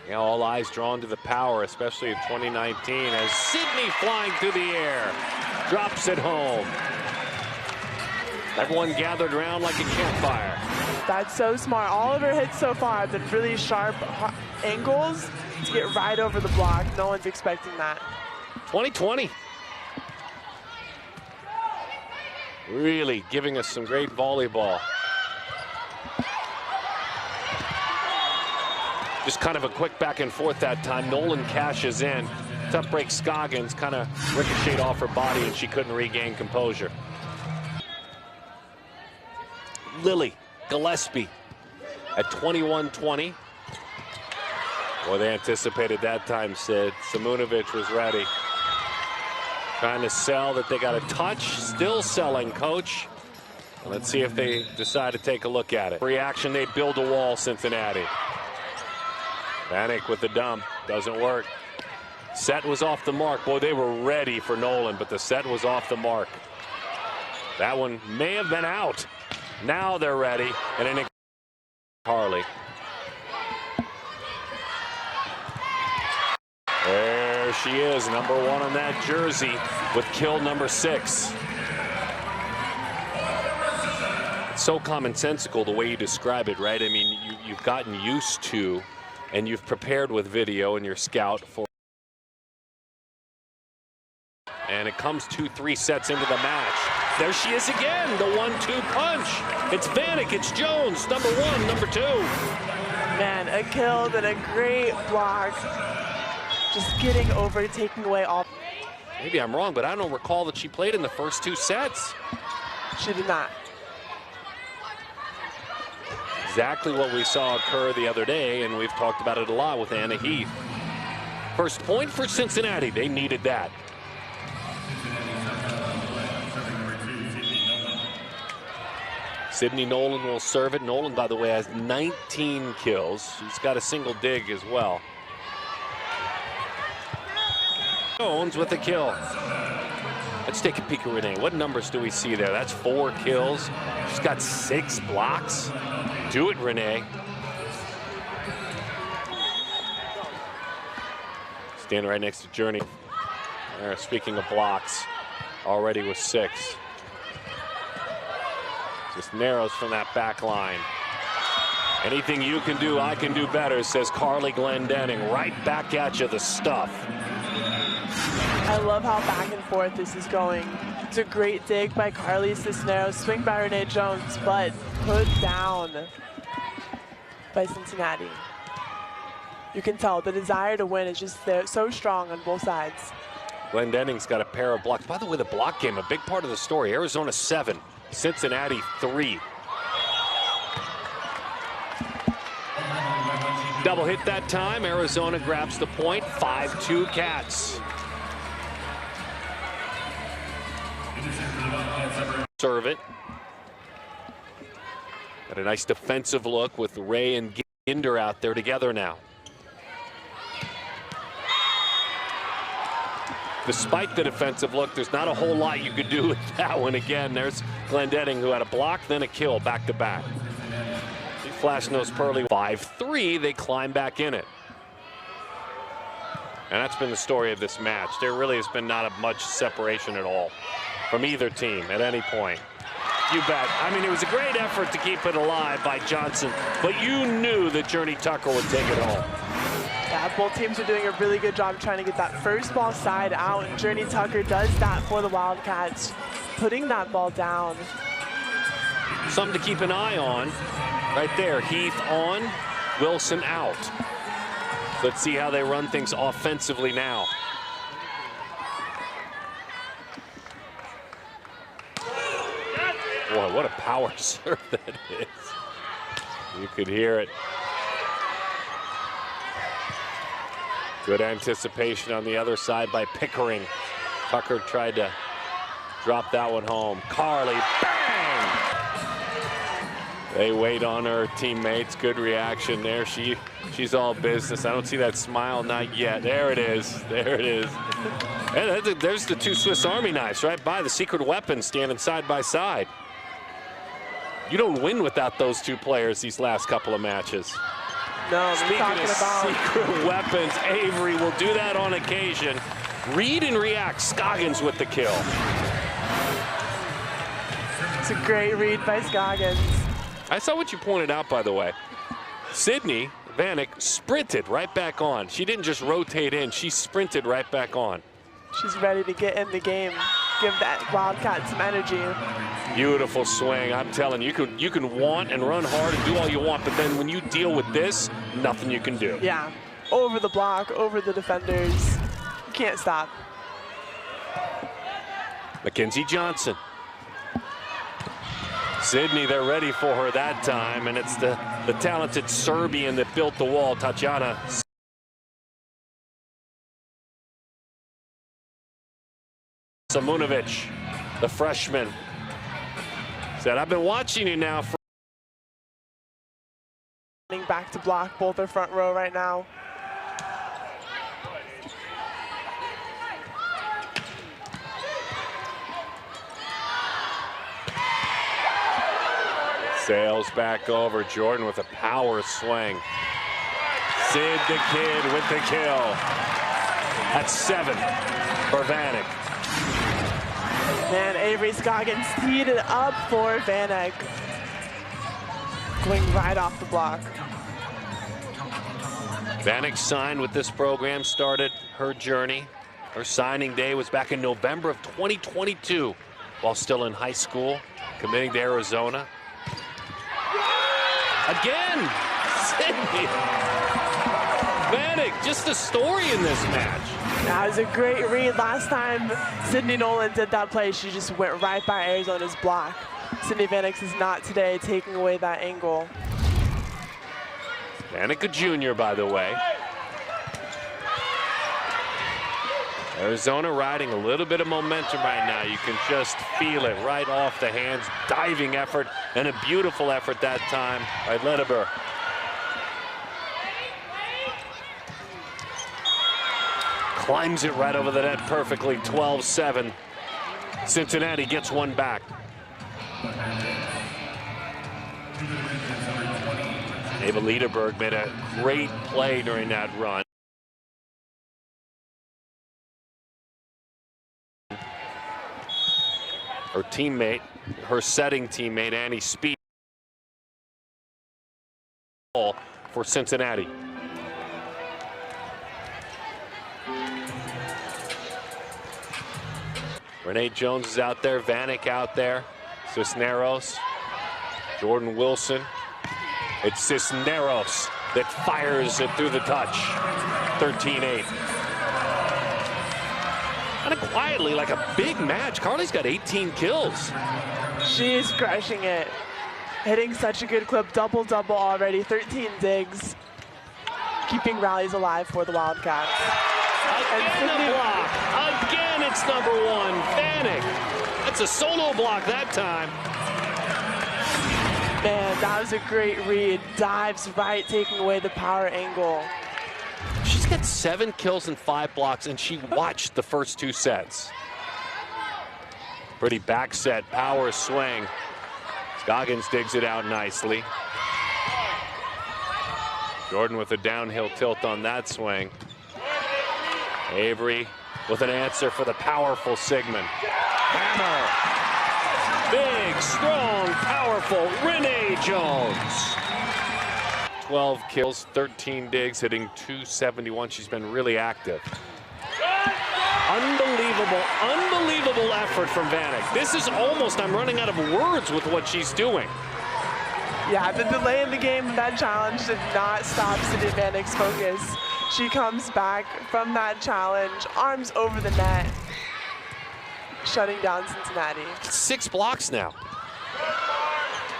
Yeah, all eyes drawn to the power, especially in 2019, as Sydney flying through the air, drops it home. Everyone gathered around like a campfire. That's so smart. All of her hits so far have been really sharp angles to get right over the block. No one's expecting that. 2020. Really giving us some great volleyball. Just kind of a quick back and forth that time. Nolan cashes in. Tough break Scoggins, kind of ricocheted off her body and she couldn't regain composure. Lily Gillespie at 21-20. Well, they anticipated that time, Sid. Simunovic was ready. Trying to sell that they got a touch. Still selling, coach. Let's see if they decide to take a look at it. Reaction, they build a wall, Cincinnati. Vanek with the dump. Doesn't work. Set was off the mark. Boy, they were ready for Nolan, but the set was off the mark. That one may have been out. Now they're ready. And in Harley. There she is, #1 on that jersey with kill #6. It's so commonsensical the way you describe it, right? I mean, you've gotten used to and you've prepared with video and your scout for. And and it comes 2-3 sets into the match. There she is again, the 1-2 punch. It's Vanek, it's Jones, number 1, number 2. Man, a kill, then a great block. Just getting over, taking away all. Maybe I'm wrong, but I don't recall that she played in the first 2 sets. She did not. Exactly what we saw occur the other day, and we've talked about it a lot with Anna Heath. First point for Cincinnati. They needed that. Sydney Nolan will serve it. Nolan, by the way, has 19 kills. She's got a single dig as well. Jones with the kill. Let's take a peek at Renee. What numbers do we see there? That's 4 kills. She's got 6 blocks. Do it, Renee. Standing right next to Journey. Speaking of blocks, already with 6. Just narrows from that back line. Anything you can do, I can do better, says Carly Glendenning. Right back at you, the stuff. I love how back and forth this is going. It's a great dig by Carly Cisneros, swing by Renee Jones, but put down by Cincinnati. You can tell the desire to win is just there, so strong on both sides. Glendenning's got a pair of blocks. By the way, the block game, a big part of the story. Arizona 7, Cincinnati 3. Double hit that time. Arizona grabs the point. 5-2 Cats. Serve it. Got a nice defensive look with Ray and Ginder out there together now. Despite the defensive look, there's not a whole lot you could do with that one. Again, there's Glendenning, who had a block, then a kill back to back. Flash nose Pearly. 5-3, they climb back in it. And that's been the story of this match. There really has been not much separation at all from either team at any point. You bet. I mean, it was a great effort to keep it alive by Johnson, but you knew that Journey Tucker would take it home. Yeah, both teams are doing a really good job trying to get that first ball side out, and Journey Tucker does that for the Wildcats, putting that ball down. Something to keep an eye on right there. Heath on, Wilson out. Let's see how they run things offensively now. Boy, what a power serve that is. You could hear it. Good anticipation on the other side by Pickering. Tucker tried to drop that one home. Carly, bang! They wait on her teammates. Good reaction there. She's all business. I don't see that smile, not yet. There it is. There it is. And there's the 2 Swiss Army knives right by the secret weapons standing side by side. You don't win without those 2 players these last couple of matches. No, Speaking of secret weapons, Avery will do that on occasion. Read and react. Scoggins with the kill. It's a great read by Scoggins. I saw what you pointed out, by the way. Sydney Vanek sprinted right back on. She didn't just rotate in, she sprinted right back on. She's ready to get in the game, give that Wildcat some energy. Beautiful swing. I'm telling you, you can want and run hard and do all you want, but then when you deal with this, nothing you can do. Yeah, over the block, over the defenders. You can't stop. Mackenzie Johnson. Sydney, they're ready for her that time, and it's the talented Serbian that built the wall, Tatjana Samunovic, the freshman, said, I've been watching you now for back to block both their front row right now. Sails back over. Jordan with a power swing. Sid the Kid with the kill. That's 7 for Vanek. Man, Avery Scoggins teed it up for Vanek. Going right off the block. Vanek signed with this program, started her journey Her signing day was back in November of 2022 while still in high school, committing to Arizona. Again, Sydney Vanek, just a story in this match. That was a great read. Last time Sydney Nolan did that play, she just went right by Arizona's block. Sydney Vanek is not today, taking away that angle. Vanek, a junior, by the way. Arizona riding a little bit of momentum right now. You can just feel it right off the hands. Diving effort and a beautiful effort that time by Ledeber. Climbs it right over the net perfectly, 12-7. Cincinnati gets one back. Ava Lederberg made a great play during that run. Her teammate, her setting teammate, Annie Speed, for Cincinnati. Renee Jones is out there, Vanek out there, Cisneros, Jordan Wilson. It's Cisneros that fires it through the touch. 13-8. Kind of quietly, like a big match. Carly's got 18 kills. She's crushing it. Hitting such a good clip, double-double already, 13 digs. Keeping rallies alive for the Wildcats. Again the block. Again it's number one, Vanek. That's a solo block that time. Man, that was a great read. Dives right, taking away the power angle. She's got 7 kills and 5 blocks, and she watched the first 2 sets. Pretty back set, power swing. Scoggins digs it out nicely. Jordan with a downhill tilt on that swing. Avery with an answer for the powerful Sigmund. Hammer. Big, strong, powerful Renee Jones. 12 kills, 13 digs, hitting .271. She's been really active. Unbelievable effort from Vanek. This is almost, I'm running out of words with what she's doing. Yeah, the delay in the game, that challenge did not stop Sydney Vanek's focus. She comes back from that challenge, arms over the net, shutting down Cincinnati. 6 blocks now.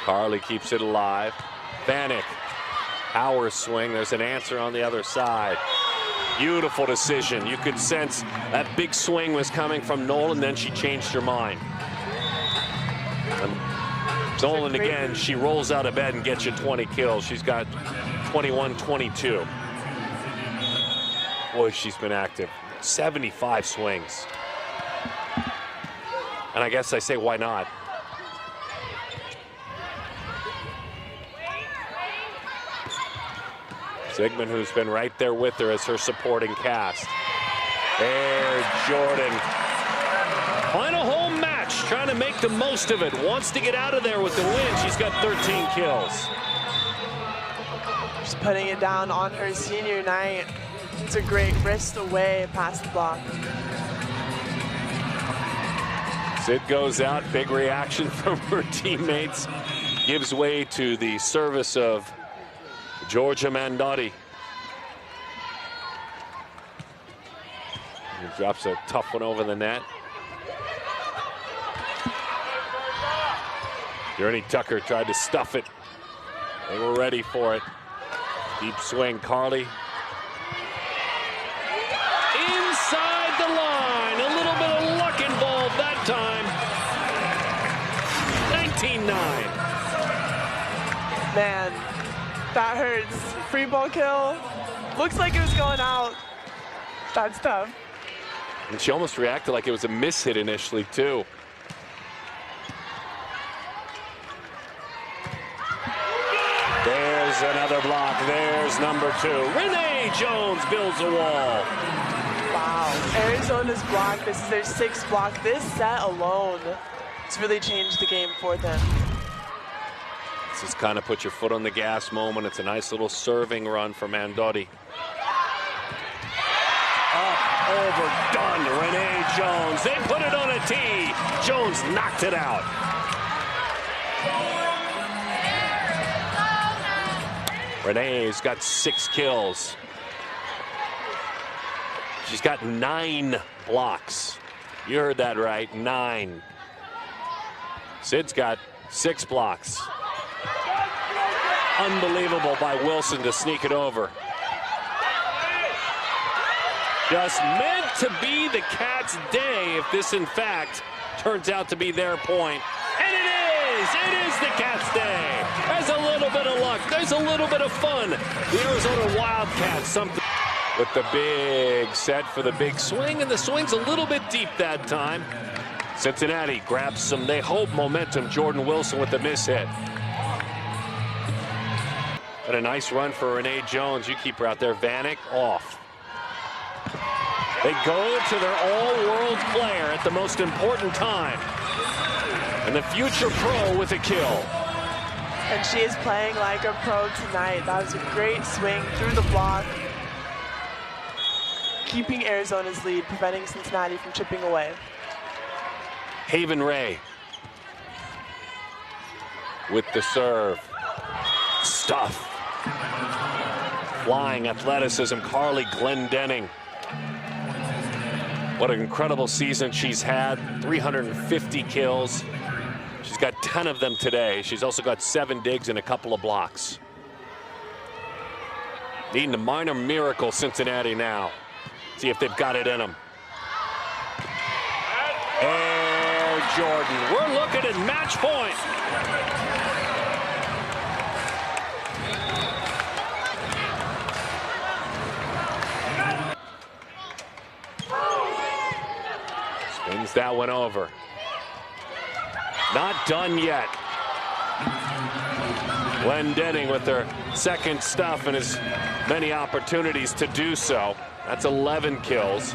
Carly keeps it alive. Vanek, power swing. There's an answer on the other side. Beautiful decision. You could sense that big swing was coming from Nolan, then she changed her mind. And Nolan again, she rolls out of bed and gets you 20 kills. She's got 21-22. Boy, she's been active. 75 swings. And I guess I say, why not? Sigmund, who's been right there with her as her supporting cast. There, Jordan. Final home match, trying to make the most of it. Wants to get out of there with the win. She's got 13 kills. Just putting it down on her senior night. It's a great wrist away past the block. Sid goes out, big reaction from her teammates. Gives way to the service of Georgia Mandotti. He drops a tough one over the net. Journey Tucker tried to stuff it. They were ready for it. Deep swing, Carly. Inside the line, a little bit of luck involved that time. 19-9. Man, that hurts. Free ball kill. Looks like it was going out. That's tough. And she almost reacted like it was a miss hit initially, too. There's another block. There's number 2. Renee Jones builds a wall. Wow. Arizona's block. This is their 6th block. This set alone has really changed the game for them. This is kind of put your foot on the gas moment. It's a nice little serving run for Mandotti. up, over, done. Renee Jones. They put it on a tee. Jones knocked it out. Renee's got 6 kills. She's got 9 blocks. You heard that right, 9. Sid's got 6 blocks. Unbelievable by Wilson to sneak it over. Just meant to be the Cats' day if this, in fact, turns out to be their point. And it is! It is the Cats' day! There's a little bit of luck. There's a little bit of fun. The Arizona Wildcats, something with the big set for the big swing, and the swing's a little bit deep that time. Cincinnati grabs some, they hope, momentum. Jordan Wilson with the miss hit. And a nice run for Renee Jones. You keep her out there. Vanek off. They go to their all-world player at the most important time. And the future pro with a kill. And she is playing like a pro tonight. That was a great swing through the block, keeping Arizona's lead, preventing Cincinnati from chipping away. Haven Ray with the serve. Stuff. Flying athleticism, Carly Glendenning. What an incredible season she's had. 350 kills. She's got 10 of them today. She's also got 7 digs and a couple of blocks. Needing a minor miracle, Cincinnati now. See if they've got it in them. Air Jordan. We're looking at match point. Spins that one over. Not done yet. Glendenning with their second stuff and as many opportunities to do so. That's 11 kills.